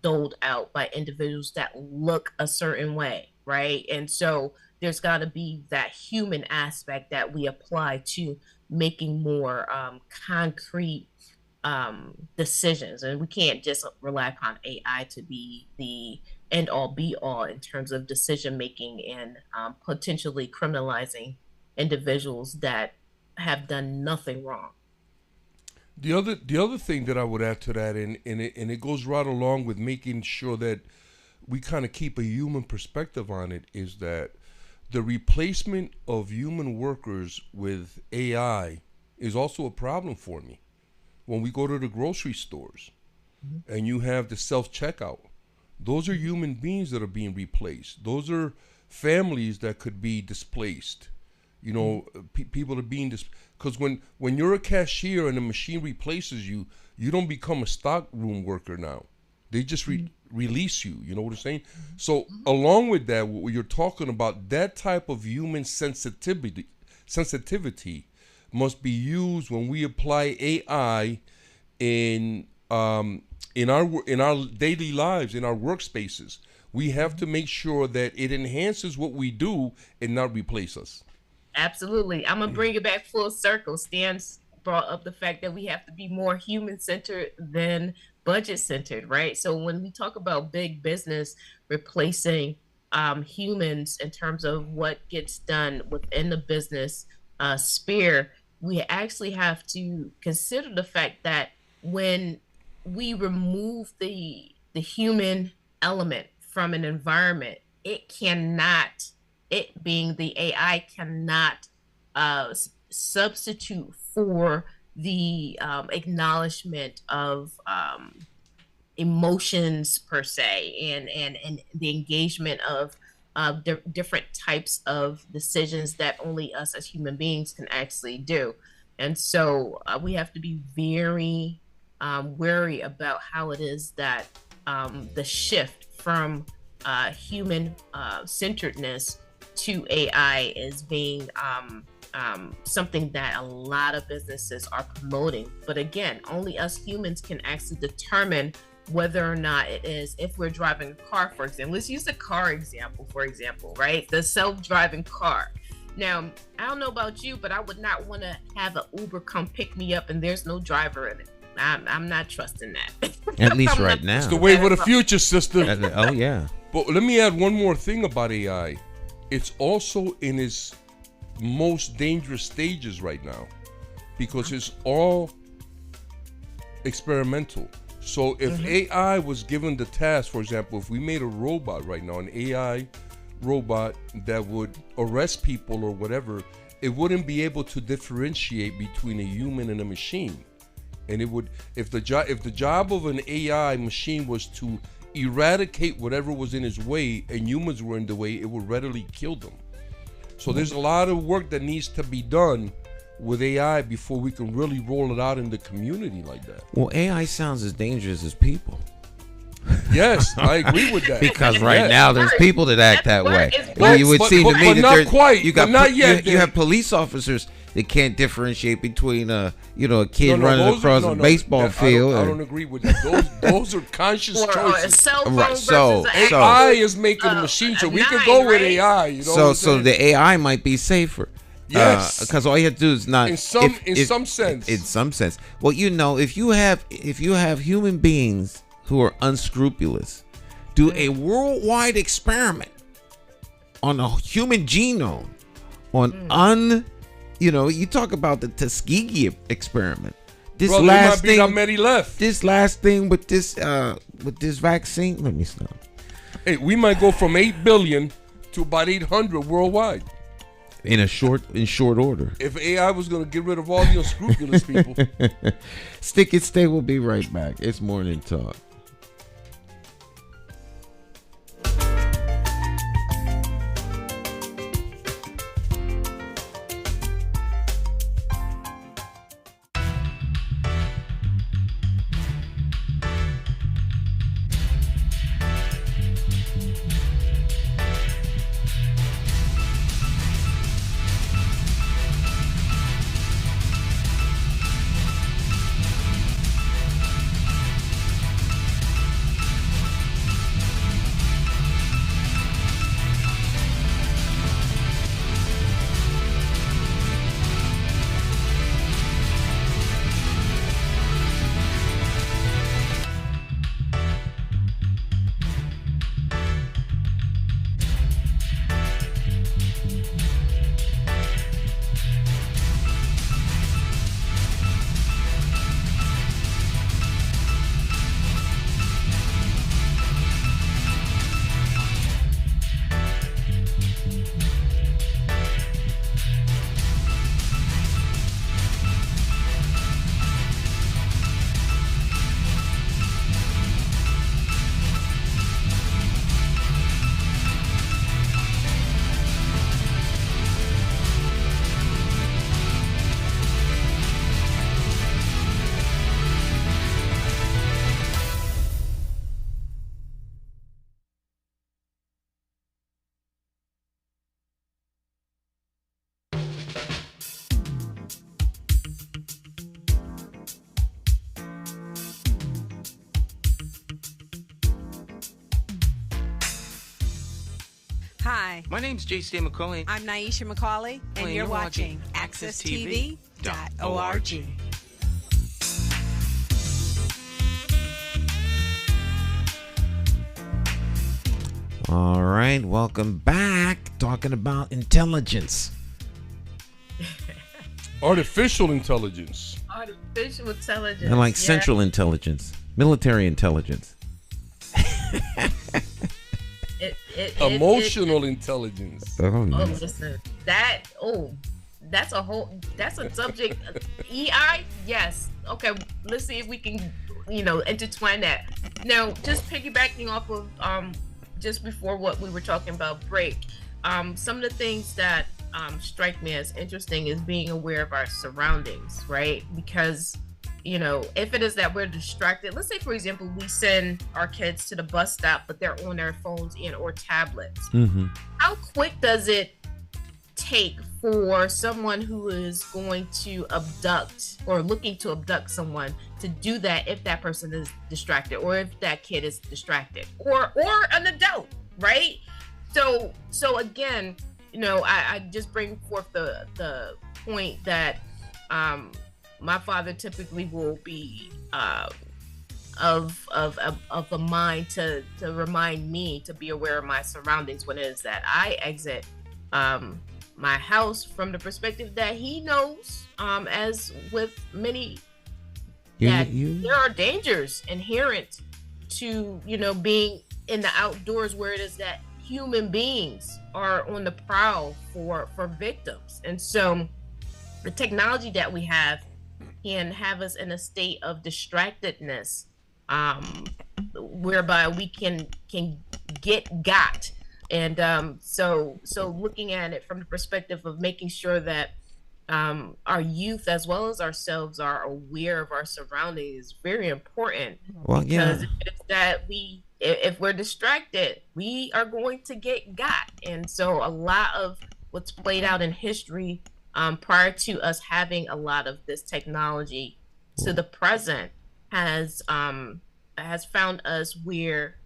doled out by individuals that look a certain way, right? And so there's got to be that human aspect that we apply to making more concrete decisions. And we can't just rely upon AI to be the end all be all in terms of decision making and potentially criminalizing individuals that have done nothing wrong. The other thing that I would add to that, and it goes right along with making sure that we kind of keep a human perspective on it, is that the replacement of human workers with AI is also a problem for me. When we go to the grocery stores and you have the self-checkout, those are human beings that are being replaced. Those are families that could be displaced. People are being because when you're a cashier and the machine replaces you, you don't become a stockroom worker now. They just release you. You know what I'm saying? So along with that, what you're talking about, that type of human sensitivity must be used when we apply AI in our daily lives, in our workspaces. We have to make sure that it enhances what we do and not replace us. Absolutely. I'm going to bring it back full circle. Stan's brought up the fact that we have to be more human-centered than budget-centered, right? So when we talk about big business replacing humans in terms of what gets done within the business sphere, we actually have to consider the fact that when we remove the human element from an environment, it being the AI cannot substitute for the acknowledgement of emotions per se, and the engagement of different types of decisions that only us as human beings can actually do. And so we have to be very wary about how it is that the shift from human centeredness to AI is being something that a lot of businesses are promoting. But again, only us humans can actually determine whether or not it is, if we're driving a car, for example. Let's use the car example, for example, right? The self-driving car. Now, I don't know about you, but I would not want to have an Uber come pick me up and there's no driver in it. I'm not trusting that. At least right now. It's the wave of the future, sister. Oh, yeah. But let me add one more thing about AI. It's also in its most dangerous stages right now because it's all experimental. So if AI was given the task, for example, if we made a robot right now, an AI robot that would arrest people or whatever, it wouldn't be able to differentiate between a human and a machine. And it would, if the job of an AI machine was to eradicate whatever was in its way and humans were in the way, it would readily kill them. So there's a lot of work that needs to be done with AI before we can really roll it out in the community like that. Well, AI sounds as dangerous as people. Yes, I agree with that. Because right now there's people that act that way. Well, You would but- seem but- to me but that not there's, quite, you got but not yet, you have police officers that can't differentiate between a kid running those across are- a baseball field. I don't agree with that. Those are conscious Or a choices. cell phone Right, so- versus so- AI is making a machine, so we can go with AI. You know what I'm So saying? the AI might be safer. Yes. Because all you have to do is not In some sense. In some sense. Well, if you have human beings who are unscrupulous, do a worldwide experiment on a human genome, you talk about the Tuskegee experiment. This Bro, there might be not many left. This last thing with this vaccine. Let me stop. Hey, we might go from 8 billion to about 800 worldwide. In short order. If AI was going to get rid of all the unscrupulous people. Stick it, stay. We'll be right back. It's Morning Talk. Hi, My name's J.C. McCauley. I'm Naisha McCauley, and you're watching AccessTV.org. All right, welcome back. Talking about intelligence. Artificial intelligence. Artificial intelligence. And like yeah. central intelligence, military intelligence. Emotional intelligence. Oh, Oh, yes. listen, that's a subject. EI, yes. Okay, let's see if we can, intertwine that. Now, just piggybacking off of just before what we were talking about break, some of the things that strike me as interesting is being aware of our surroundings, right? Because if it is that we're distracted, let's say, for example, we send our kids to the bus stop, but they're on their phones or tablets. Mm-hmm. How quick does it take for someone who is going to abduct or looking to abduct someone to do that if that person is distracted, or if that kid is distracted, or an adult, right? So again, I just bring forth the point that my father typically will be of a mind to remind me to be aware of my surroundings when it is that I exit my house, from the perspective that he knows, as with many, that there are dangers inherent to being in the outdoors, where it is that human beings are on the prowl for victims. And so the technology that we have can have us in a state of distractedness, whereby we can get got. And so looking at it from the perspective of making sure that our youth as well as ourselves are aware of our surroundings is very important. Well, because yeah. it's that if we're distracted, we are going to get got. And so a lot of what's played out in history, prior to us having a lot of this technology to the present, has found us where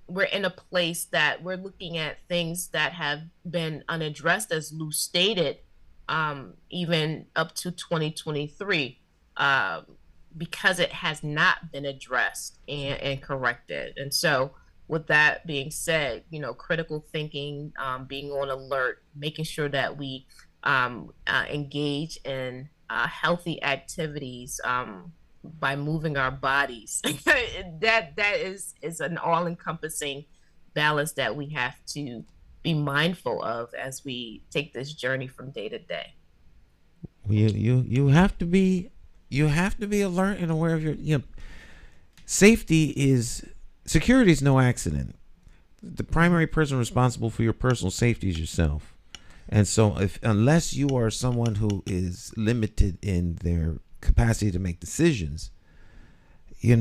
we're in a place that we're looking at things that have been unaddressed, as Lou stated, even up to 2023, because it has not been addressed and corrected. And so with that being said, critical thinking, being on alert, making sure that we engage in healthy activities by moving our bodies. that is an all-encompassing balance that we have to be mindful of as we take this journey from day to day. You have to be alert and aware of your security is no accident. The primary person responsible for your personal safety is yourself. And so unless you are someone who is limited in their capacity to make decisions, you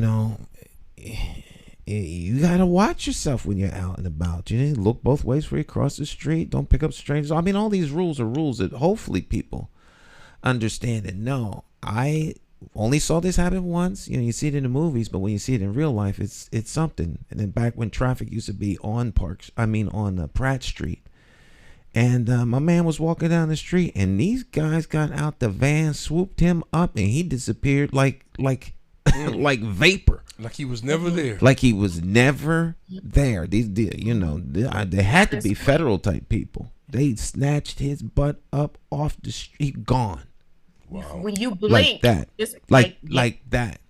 gotta watch yourself when you're out and about. You need to look both ways before you cross the street. Don't pick up strangers. I mean, all these rules are rules that hopefully people understand and know. I only saw this happen once. You see it in the movies, but when you see it in real life, it's something. And then back when traffic used to be on Pratt Street, and my man was walking down the street, and these guys got out the van, swooped him up, and he disappeared like like vapor. Like he was never there. Like he was never there. They had to be federal type people. They snatched his butt up off the street, gone. Wow. When you blink, like that, like that.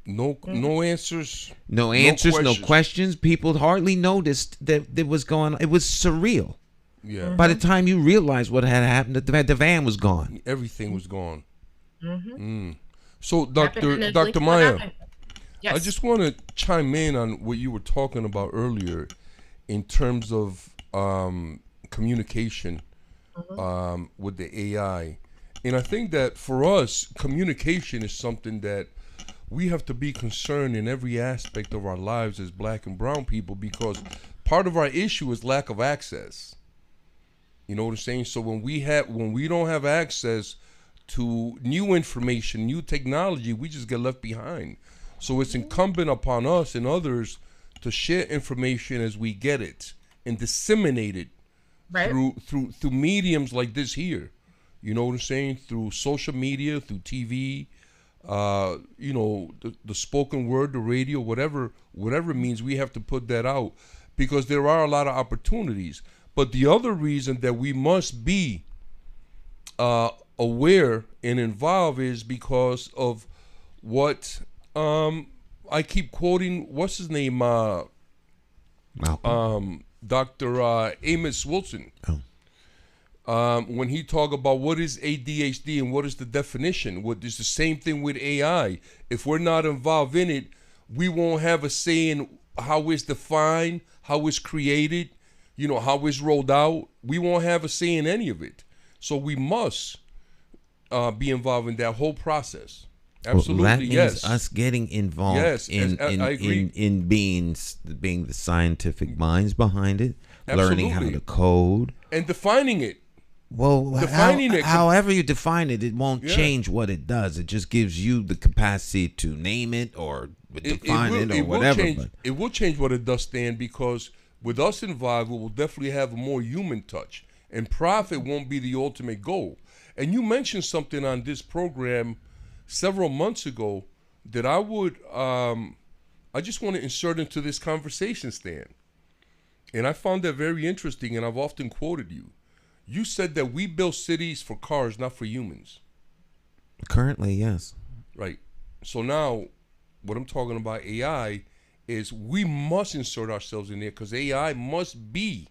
No answers. No answers. No questions. People hardly noticed that it was going on. It was surreal. Yeah. By the time you realized what had happened, the van was gone. Everything was gone. So, Dr. Maya, yes. I just want to chime in on what you were talking about earlier in terms of communication with the AI. And I think that for us, communication is something that we have to be concerned in every aspect of our lives as Black and brown people, because part of our issue is lack of access. You know what I'm saying? So when we don't have access to new information, new technology, we just get left behind. So it's incumbent upon us and others to share information as we get it and disseminate it Right. through mediums like this here. You know what I'm saying? Through social media, through TV, the spoken word, the radio, whatever it means, we have to put that out because there are a lot of opportunities. But the other reason that we must be aware and involved is because of what I keep quoting. What's his name? Dr. Amos Wilson. When he talk about what is ADHD and what is the definition, what is the same thing with AI. If we're not involved in it, we won't have a say in how it's defined, how it's created, how it's rolled out. We won't have a say in any of it. So we must be involved in that whole process. Absolutely, well, that means yes. us getting involved I agree. in being the scientific minds behind it, learning how to code and defining it. Well, defining it. However you define it, it won't change what it does. It just gives you the capacity to name it or define it or whatever. It will change what it does, Stan, because with us involved, we will definitely have a more human touch. And profit won't be the ultimate goal. And you mentioned something on this program several months ago that I just want to insert into this conversation, Stan. And I found that very interesting, and I've often quoted you. You said that we build cities for cars, not for humans. Currently, yes. Right. So now, what I'm talking about AI is we must insert ourselves in there because AI must be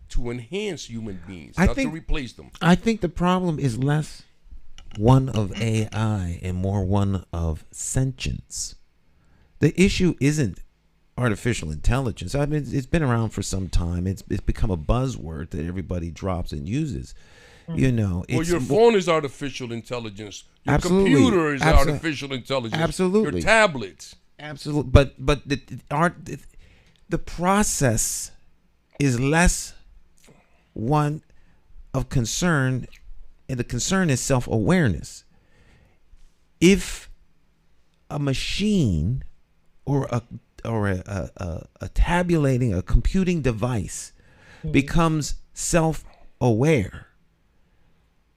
to enhance human beings, not to replace them. I think the problem is less one of AI and more one of sentience. The issue isn't artificial intelligence. I mean, it's been around for some time. It's become a buzzword that everybody drops and uses. Well, your phone is artificial intelligence. Your absolutely. Computer is artificial intelligence. Absolutely. Your tablets. Absolutely. But the process is less one of concern, and the concern is self-awareness. If a machine or a tabulating, a computing device becomes self-aware,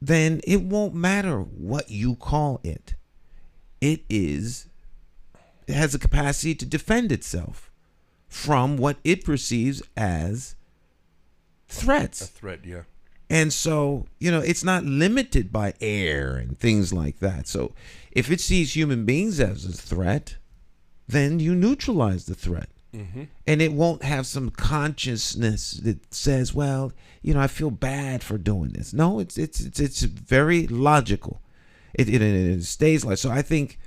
then it won't matter what you call it. It has the capacity to defend itself from what it perceives as threats. A threat, yeah. And so, it's not limited by air and things like that. So if it sees human beings as a threat, then you neutralize the threat. Mm-hmm. And it won't have some consciousness that says, well, I feel bad for doing this. No, it's very logical. It stays like. So I think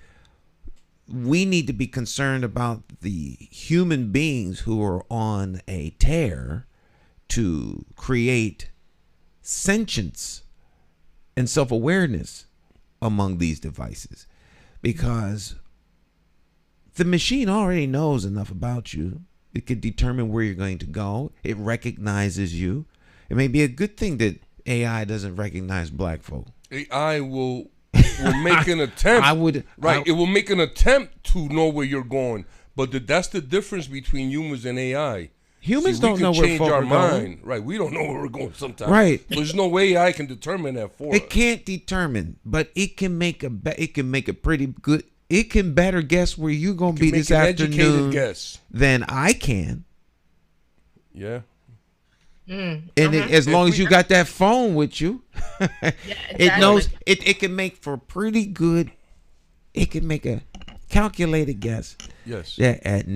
we need to be concerned about the human beings who are on a tear to create sentience and self-awareness among these devices, because the machine already knows enough about you. It can determine where you're going to go. It recognizes you. It may be a good thing that AI doesn't recognize black folk. AI will make an attempt. It will make an attempt to know where you're going. But that's the difference between humans and AI. Humans don't know where folk are going. Right, we don't know where we're going sometimes. Right. There's no way AI can determine that for us. It can't determine, but it can make a pretty good. It can better guess where you're gonna be this afternoon than I can. Yeah. As long as you got that phone with you, it knows it can make for pretty good. It can make a calculated guess. Yes. That at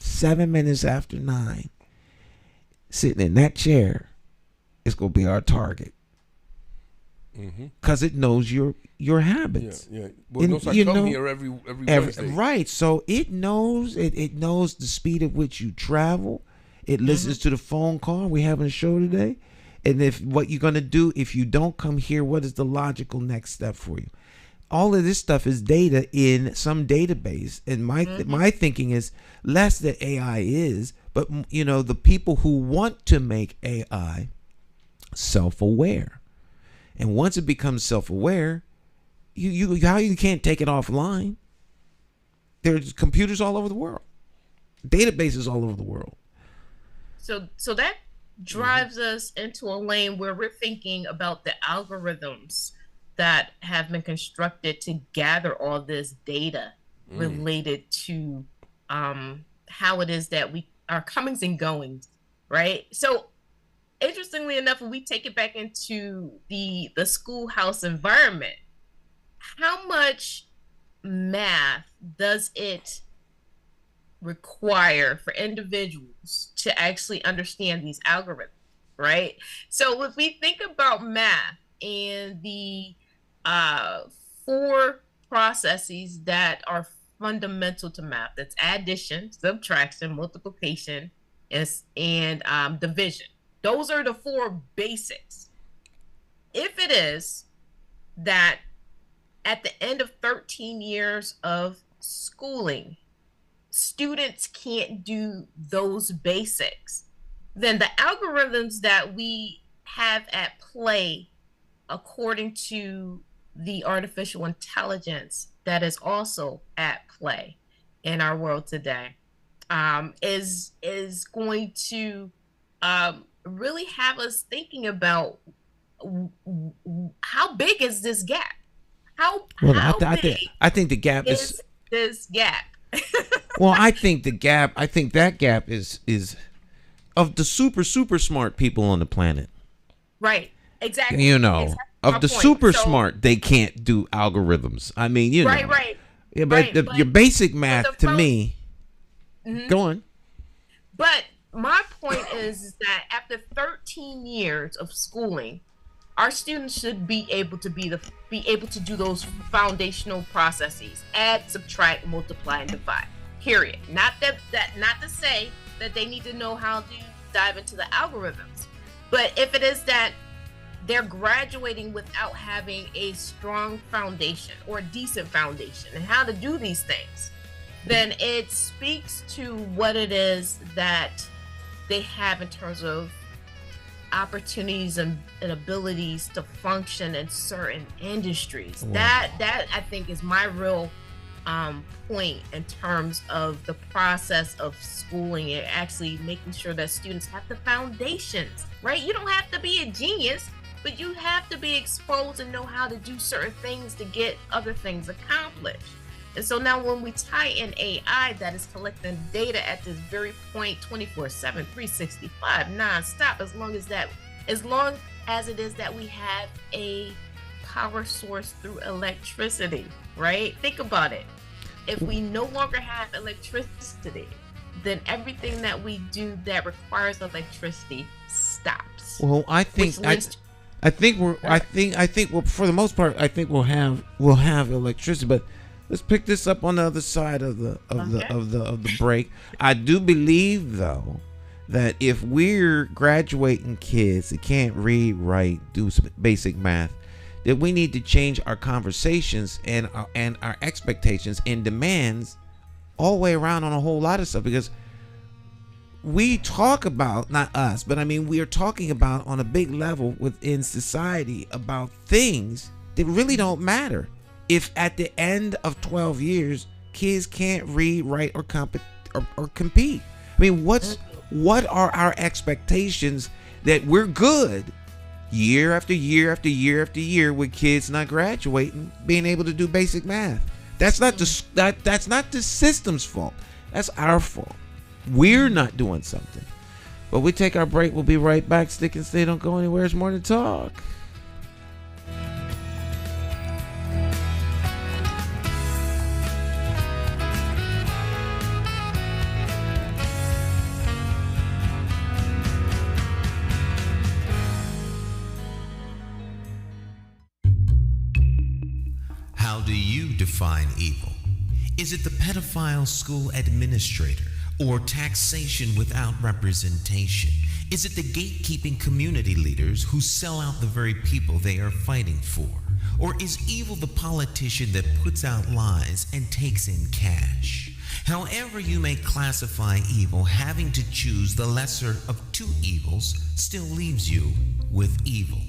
7 minutes after 9, sitting in that chair, is gonna be our target. Because it knows your habits. Yeah. Well, it knows I come here every Wednesday. Right. So it knows it knows the speed at which you travel. It listens to the phone call. We're having a show today. And if what you're gonna do if you don't come here, what is the logical next step for you? All of this stuff is data in some database. And my thinking is less that AI is, but the people who want to make AI self-aware. And once it becomes self-aware, you can't take it offline. There's computers all over the world. databases all over the world. So that drives us into a lane where we're thinking about the algorithms that have been constructed to gather all this data related to how it is that our comings and goings, right? So interestingly enough, when we take it back into the schoolhouse environment, how much math does it require for individuals to actually understand these algorithms, right? So if we think about math and the 4 processes that are fundamental to math, that's addition, subtraction, multiplication, and division. Those are the 4 basics. If it is that at the end of 13 years of schooling, students can't do those basics, then the algorithms that we have at play, according to the artificial intelligence that is also at play in our world today, is going to really have us thinking about how big is this gap? How big I think the gap is this gap? Well, I think that gap is of the super smart people on the planet. Right. Exactly. You know, exactly of the point. super smart, they can't do algorithms. I mean, you know. Right. Yeah, but your basic math to me. Go on. But my point is that after 13 years of schooling, our students should be able to do those foundational processes: add, subtract, multiply, and divide. Period. Not to say that they need to know how to dive into the algorithms, but if it is that they're graduating without having a strong foundation or a decent foundation and how to do these things, then it speaks to what it is that they have in terms of opportunities and abilities to function in certain industries. Wow. That I think is my real point in terms of the process of schooling and actually making sure that students have the foundations, right? You don't have to be a genius, but you have to be exposed and know how to do certain things to get other things accomplished. And so now when we tie in AI that is collecting data at this very point 24/7, 365, nonstop, as long as it is that we have a power source through electricity, right? Think about it. If we no longer have electricity, then everything that we do that requires electricity stops. Well, I think for the most part, I think we'll have electricity, but let's pick this up on the other side of the break. I do believe though that if we're graduating kids that can't read, write, do some basic math, that we need to change our conversations and our expectations and demands all the way around on a whole lot of stuff, because we talk about, not us, but I mean we are talking about on a big level within society about things that really don't matter. If at the end of 12 years kids can't read, write, or compete, I mean, what are our expectations that we're good year after year after year after year with kids not graduating, being able to do basic math? That's not the system's fault. That's our fault. We're not doing something. But we take our break. We'll be right back. Stick and stay. Don't go anywhere. It's more to talk. How do you define evil? Is it the pedophile school administrator or taxation without representation? Is it the gatekeeping community leaders who sell out the very people they are fighting for? Or is evil the politician that puts out lies and takes in cash? However you may classify evil, having to choose the lesser of two evils still leaves you with evil.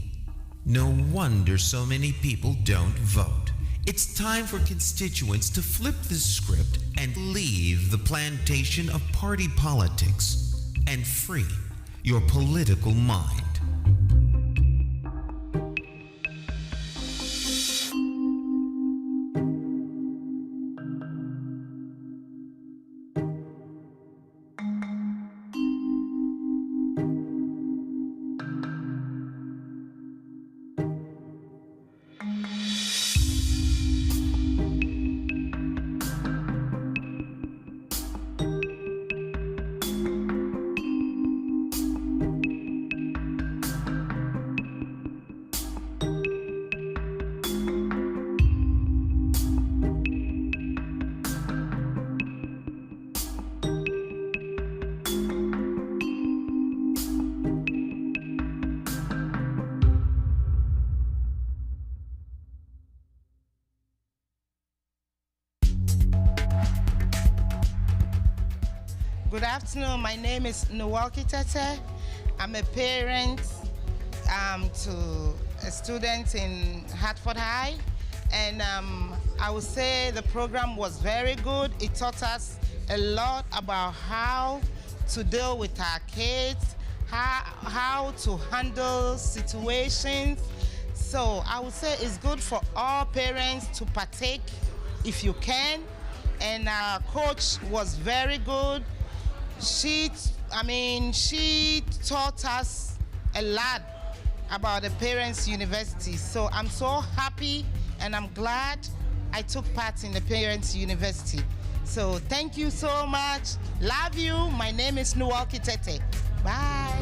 No wonder so many people don't vote. It's time for constituents to flip the script and leave the plantation of party politics and free your political mind. Good afternoon. My name is Nwalki Tete. I'm a parent to a student in Hartford High. And I would say the program was very good. It taught us a lot about how to deal with our kids, how to handle situations. So I would say it's good for all parents to partake if you can. And our coach was very good. She taught us a lot about the Parents University. So I'm so happy and I'm glad I took part in the Parents University. So thank you so much. Love you. My name is Nwalki Tete. Bye.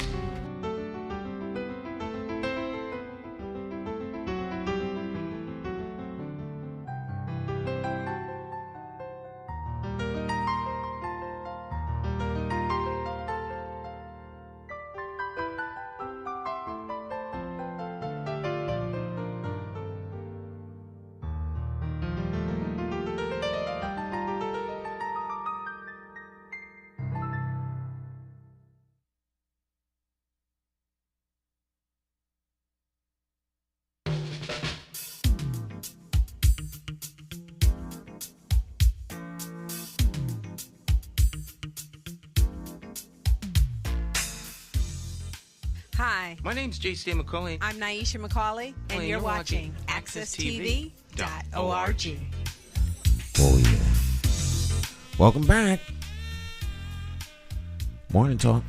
Hi, My name's J.C. McCauley. I'm Naisha McCauley, and you're watching AccessTV.org. Oh, yeah. Welcome back. Morning Talk.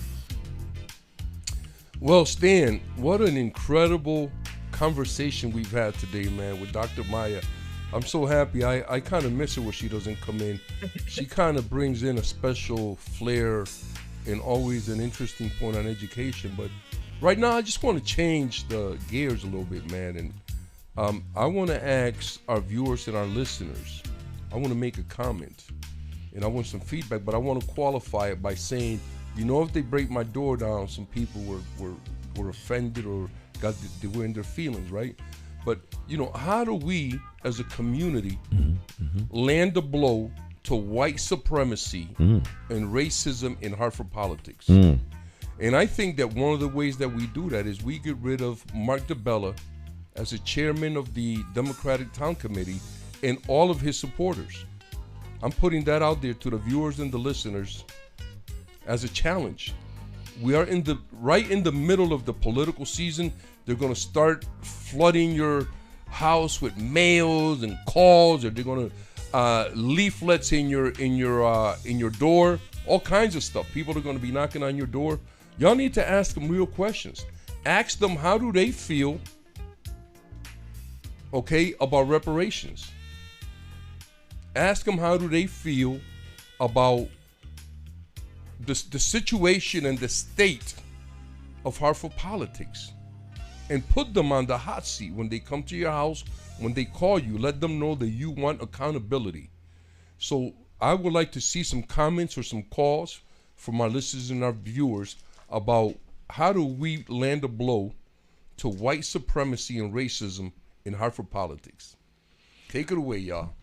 Well, Stan, what an incredible conversation we've had today, man, with Dr. Maya. I'm so happy. I kind of miss her when she doesn't come in. She kind of brings in a special flair and always an interesting point on education. But right now, I just want to change the gears a little bit, man. And I want to ask our viewers and our listeners, I want to make a comment. And I want some feedback, but I want to qualify it by saying, if they break my door down, some people were offended or they were in their feelings, right? But, how do we as a community land a blow to white supremacy and racism in Hartford politics? And I think that one of the ways that we do that is we get rid of Mark DeBella as a chairman of the Democratic Town Committee and all of his supporters. I'm putting that out there to the viewers and the listeners as a challenge. We are right in the middle of the political season. They're going to start flooding your house with mails and calls, or they're going to leaflets in your door, all kinds of stuff. People are going to be knocking on your door. Y'all need to ask them real questions. Ask them, how do they feel, about reparations? Ask them, how do they feel about the situation and the state of Hartford politics? And put them on the hot seat when they come to your house, when they call you. Let them know that you want accountability. So I would like to see some comments or some calls from our listeners and our viewers about how do we land a blow to white supremacy and racism in Hartford politics. Take it away, y'all.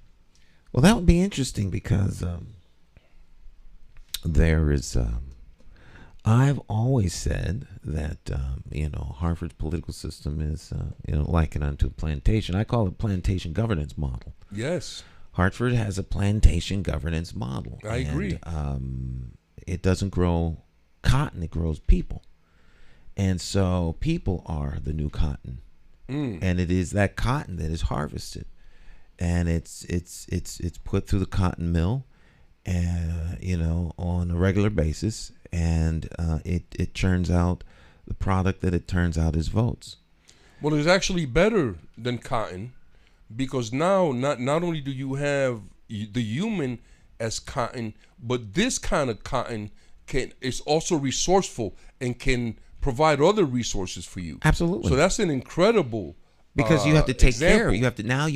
Well, that would be interesting because there is I've always said that Harvard's political system is likened unto a plantation. I call it plantation governance model. Yes. Hartford has a plantation governance model. I agree. It doesn't grow cotton; it grows people, and so people are the new cotton, and it is that cotton that is harvested, and it's put through the cotton mill, on a regular basis. And it turns out the product that it turns out is votes. Well, it's actually better than cotton, because now not only do you have the human as cotton, but this kind of cotton is also resourceful and can provide other resources for you. Absolutely. So that's an incredible because you have to take example. care. You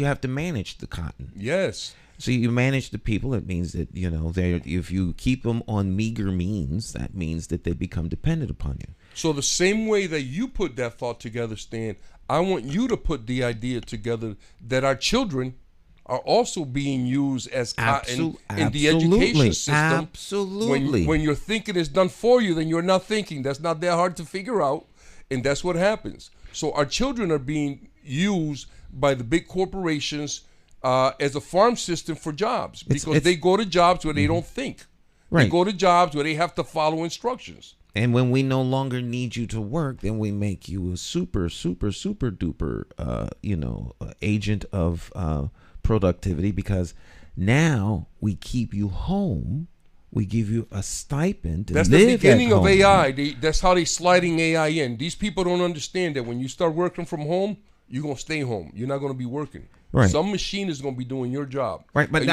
have to manage the cotton. Yes. So you manage the people. It means that if you keep them on meager means, that means that they become dependent upon you. So the same way that you put that thought together, Stan, I want you to put the idea together that our children are also being used as cotton in the education system. Absolutely. When your thinking is done for you, then you're not thinking. That's not that hard to figure out, and that's what happens. So our children are being used by the big corporations as a farm system for jobs, because they go to jobs where they don't think. Right. They go to jobs where they have to follow instructions. And when we no longer need you to work, then we make you a super, super, super duper, agent of productivity, because now we keep you home. We give you a stipend. That's the beginning of AI. That's how they sliding AI in. These people don't understand that when you start working from home, you're going to stay home. You're not going to be working. Right. Some machine is going to be doing your job. Right, but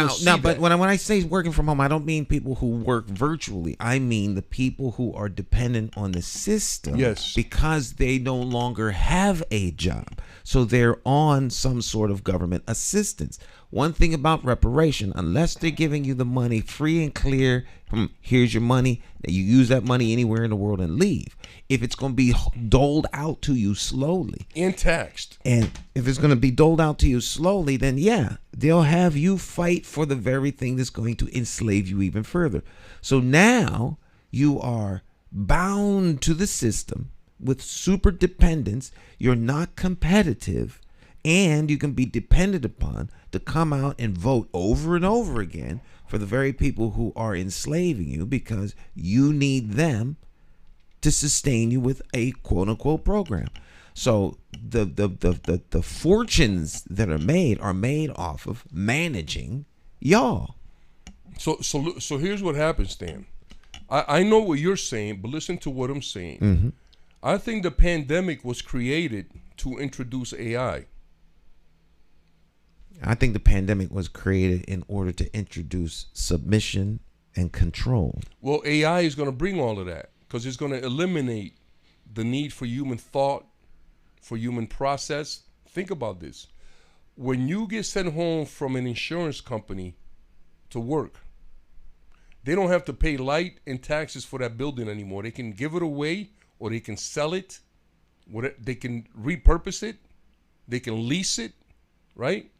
when I say working from home, I don't mean people who work virtually. I mean the people who are dependent on the system. Yes. Because they no longer have a job. So they're on some sort of government assistance. One thing about reparation, unless they're giving you the money free and clear, here's your money, you use that money anywhere in the world and leave. If it's going to be doled out to you slowly. And taxed. And if it's going to be doled out to you slowly, then yeah, they'll have you fight for the very thing that's going to enslave you even further. So now you are bound to the system with super dependence. You're not competitive, and you can be depended upon to come out and vote over and over again for the very people who are enslaving you, because you need them to sustain you with a quote unquote program. So the fortunes that are made off of managing y'all. So here's what happens, Stan. I know what you're saying, but listen to what I'm saying. Mm-hmm. I think the pandemic was created to introduce AI. I think the pandemic was created in order to introduce submission and control. Well, AI is going to bring all of that, because it's going to eliminate the need for human thought, for human process. Think about this. When you get sent home from an insurance company to work, they don't have to pay light and taxes for that building anymore. They can give it away, or they can sell it. They can repurpose it. They can lease it, right?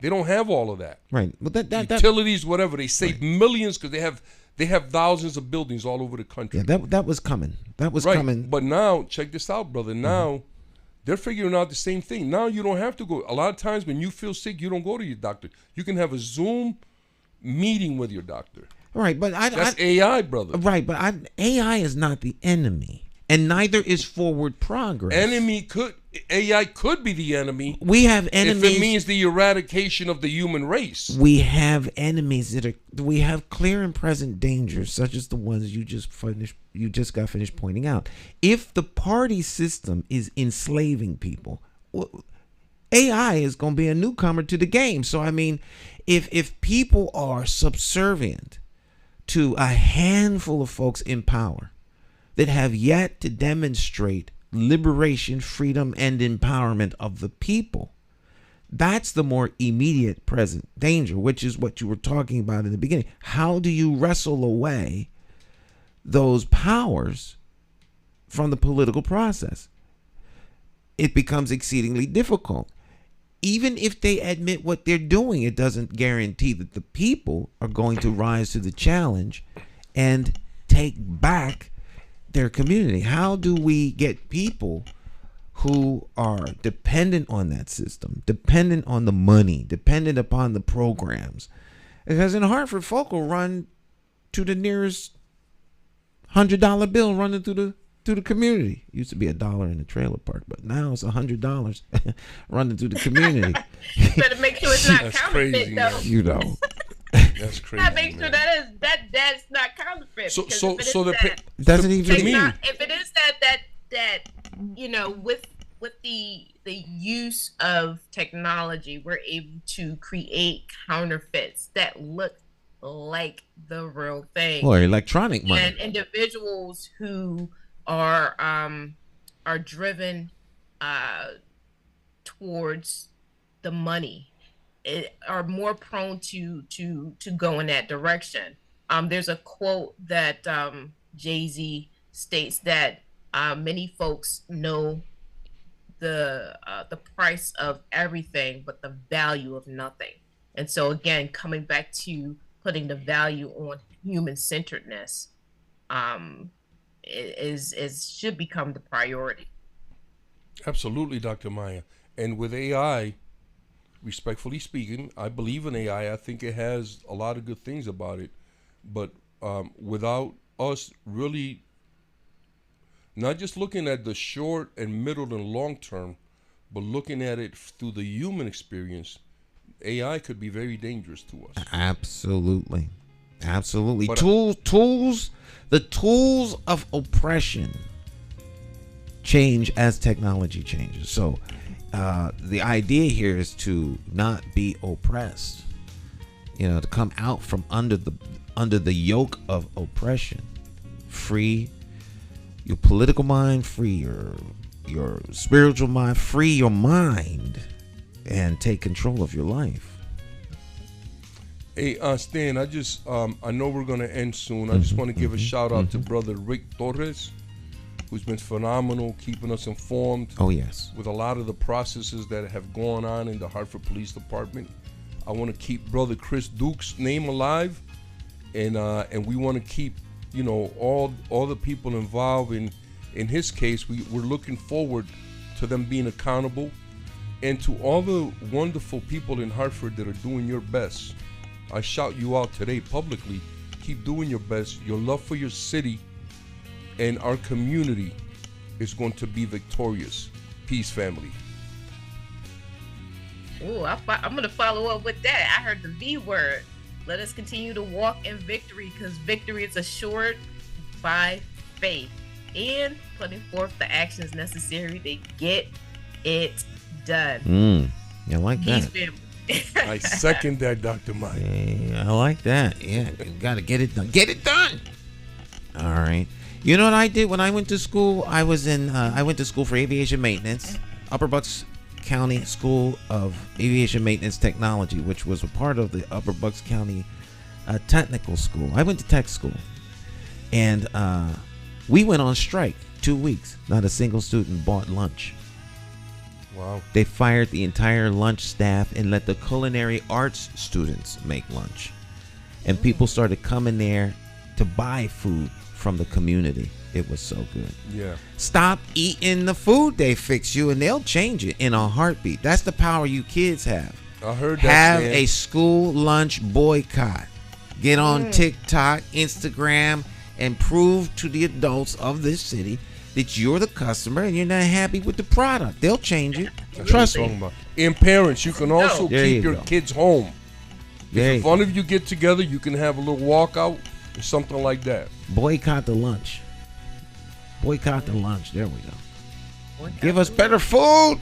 They don't have all of that. Right. But utilities, whatever, they save millions because they have thousands of buildings all over the country. Yeah, that was coming. That was right. coming. But now, check this out, brother. Now they're figuring out the same thing. Now you don't have to go. A lot of times when you feel sick, you don't go to your doctor. You can have a Zoom meeting with your doctor. Right, but that's AI, brother. Right, but AI is not the enemy. And neither is forward progress. AI could be the enemy. We have enemies. If it means the eradication of the human race. We have enemies we have clear and present dangers, such as the ones you just got finished pointing out. If the party system is enslaving people, AI is going to be a newcomer to the game. So I mean, if people are subservient to a handful of folks in power that have yet to demonstrate liberation, freedom, and empowerment of the people, that's the more immediate present danger, which is what you were talking about in the beginning. How do you wrestle away those powers from the political process? It becomes exceedingly difficult. Even if they admit what they're doing, it doesn't guarantee that the people are going to rise to the challenge and take back their community? How do we get people who are dependent on that system, dependent on the money, dependent upon the programs? Because in Hartford, folk will run to the nearest $100 bill running through the community. It used to be $1 in the trailer park, but now it's $100 running through the community. Better make sure it's not That's counterfeit, crazy, though. man. You know. That's crazy. Gotta make sure man. that's not counterfeit. So because so if it so is the that, Doesn't even to me, if it is that with the use of technology, we're able to create counterfeits that look like the real thing. Or electronic money. And individuals who are driven towards the money are more prone to go in that direction. There's a quote that Jay-Z states that many folks know the price of everything, but the value of nothing. And so again, coming back to putting the value on human-centeredness is should become the priority. Absolutely, Dr. Maya. And with AI, respectfully speaking, I believe in AI. I think it has a lot of good things about it. But without us really not just looking at the short and middle and long term, but looking at it through the human experience, AI could be very dangerous to us. Absolutely. But, the tools of oppression change as technology changes. So the idea here is to not be oppressed, to come out from under the yoke of oppression, free your political mind, free your spiritual mind, free your mind, and take control of your life. Hey, Stan, I know we're going to end soon. I just want to give a shout out to Brother Rick Torres, who's been phenomenal, keeping us informed. Oh, yes. With a lot of the processes that have gone on in the Hartford Police Department. I want to keep Brother Chris Duke's name alive, and we want to keep, all the people involved in his case. We're looking forward to them being accountable, and to all the wonderful people in Hartford that are doing your best. I shout you out today publicly. Keep doing your best. Your love for your city and our community is going to be victorious. Peace, family. Oh, I'm going to follow up with that. I heard the V word. Let us continue to walk in victory, because victory is assured by faith and putting forth the actions necessary to get it done. I like Peace, that. family. I second that, Dr. Mike. I like that. Yeah, you got to get it done. Get it done. All right. You know what I did when I went to school? I went to school for aviation maintenance, Upper Bucks County School of Aviation Maintenance Technology, which was a part of the Upper Bucks County Technical School. I went to tech school, and we went on strike 2 weeks. Not a single student bought lunch. Wow. They fired the entire lunch staff and let the culinary arts students make lunch. And people started coming there to buy food from the community. It was so good. Yeah. Stop eating the food they fix you, and they'll change it in a heartbeat. That's the power you kids have. I heard that. Have man. a school lunch boycott. Get on TikTok, Instagram, and prove to the adults of this city that you're the customer and you're not happy with the product. They'll change it. That's Trust what I'm me. talking about. And parents, you can also There keep you your go. kids home. There If you one of you get together, you can have a little walkout or something like that. Boycott the lunch. Boycott the lunch. There we go. Give us better food.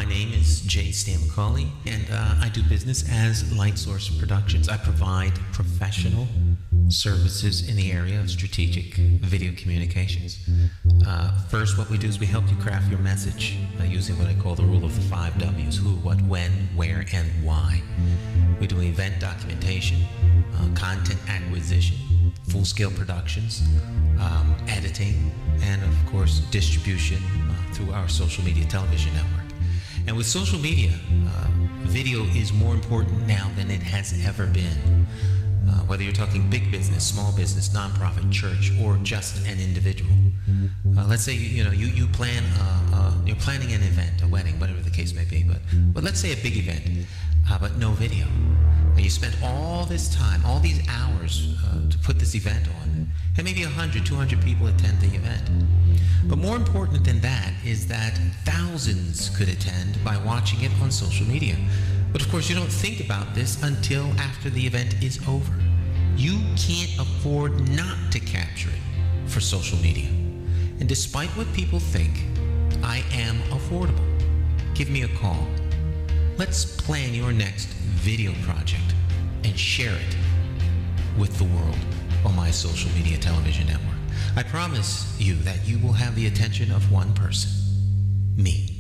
name is J. Stan McCauley, and I do business as Light Source Productions. I provide professional services in the area of strategic video communications. First, what we do is we help you craft your message using what I call the rule of the 5 W's: who, what, when, where, and why. We do event documentation, content acquisition, full-scale productions, editing, and of course distribution through our social media television network. And with social media, video is more important now than it has ever been. Whether you're talking big business, small business, nonprofit, church, or just an individual. Let's say you plan you're planning an event, a wedding, whatever the case may be, but let's say a big event, but no video. And you spent all this time, all these hours to put this event on, and maybe 100, 200 people attend the event. But more important than that is that thousands could attend by watching it on social media. But of course, you don't think about this until after the event is over. You can't afford not to capture it for social media. And despite what people think, I am affordable. Give me a call. Let's plan your next video project and share it with the world on my social media television network. I promise you that you will have the attention of one person, me.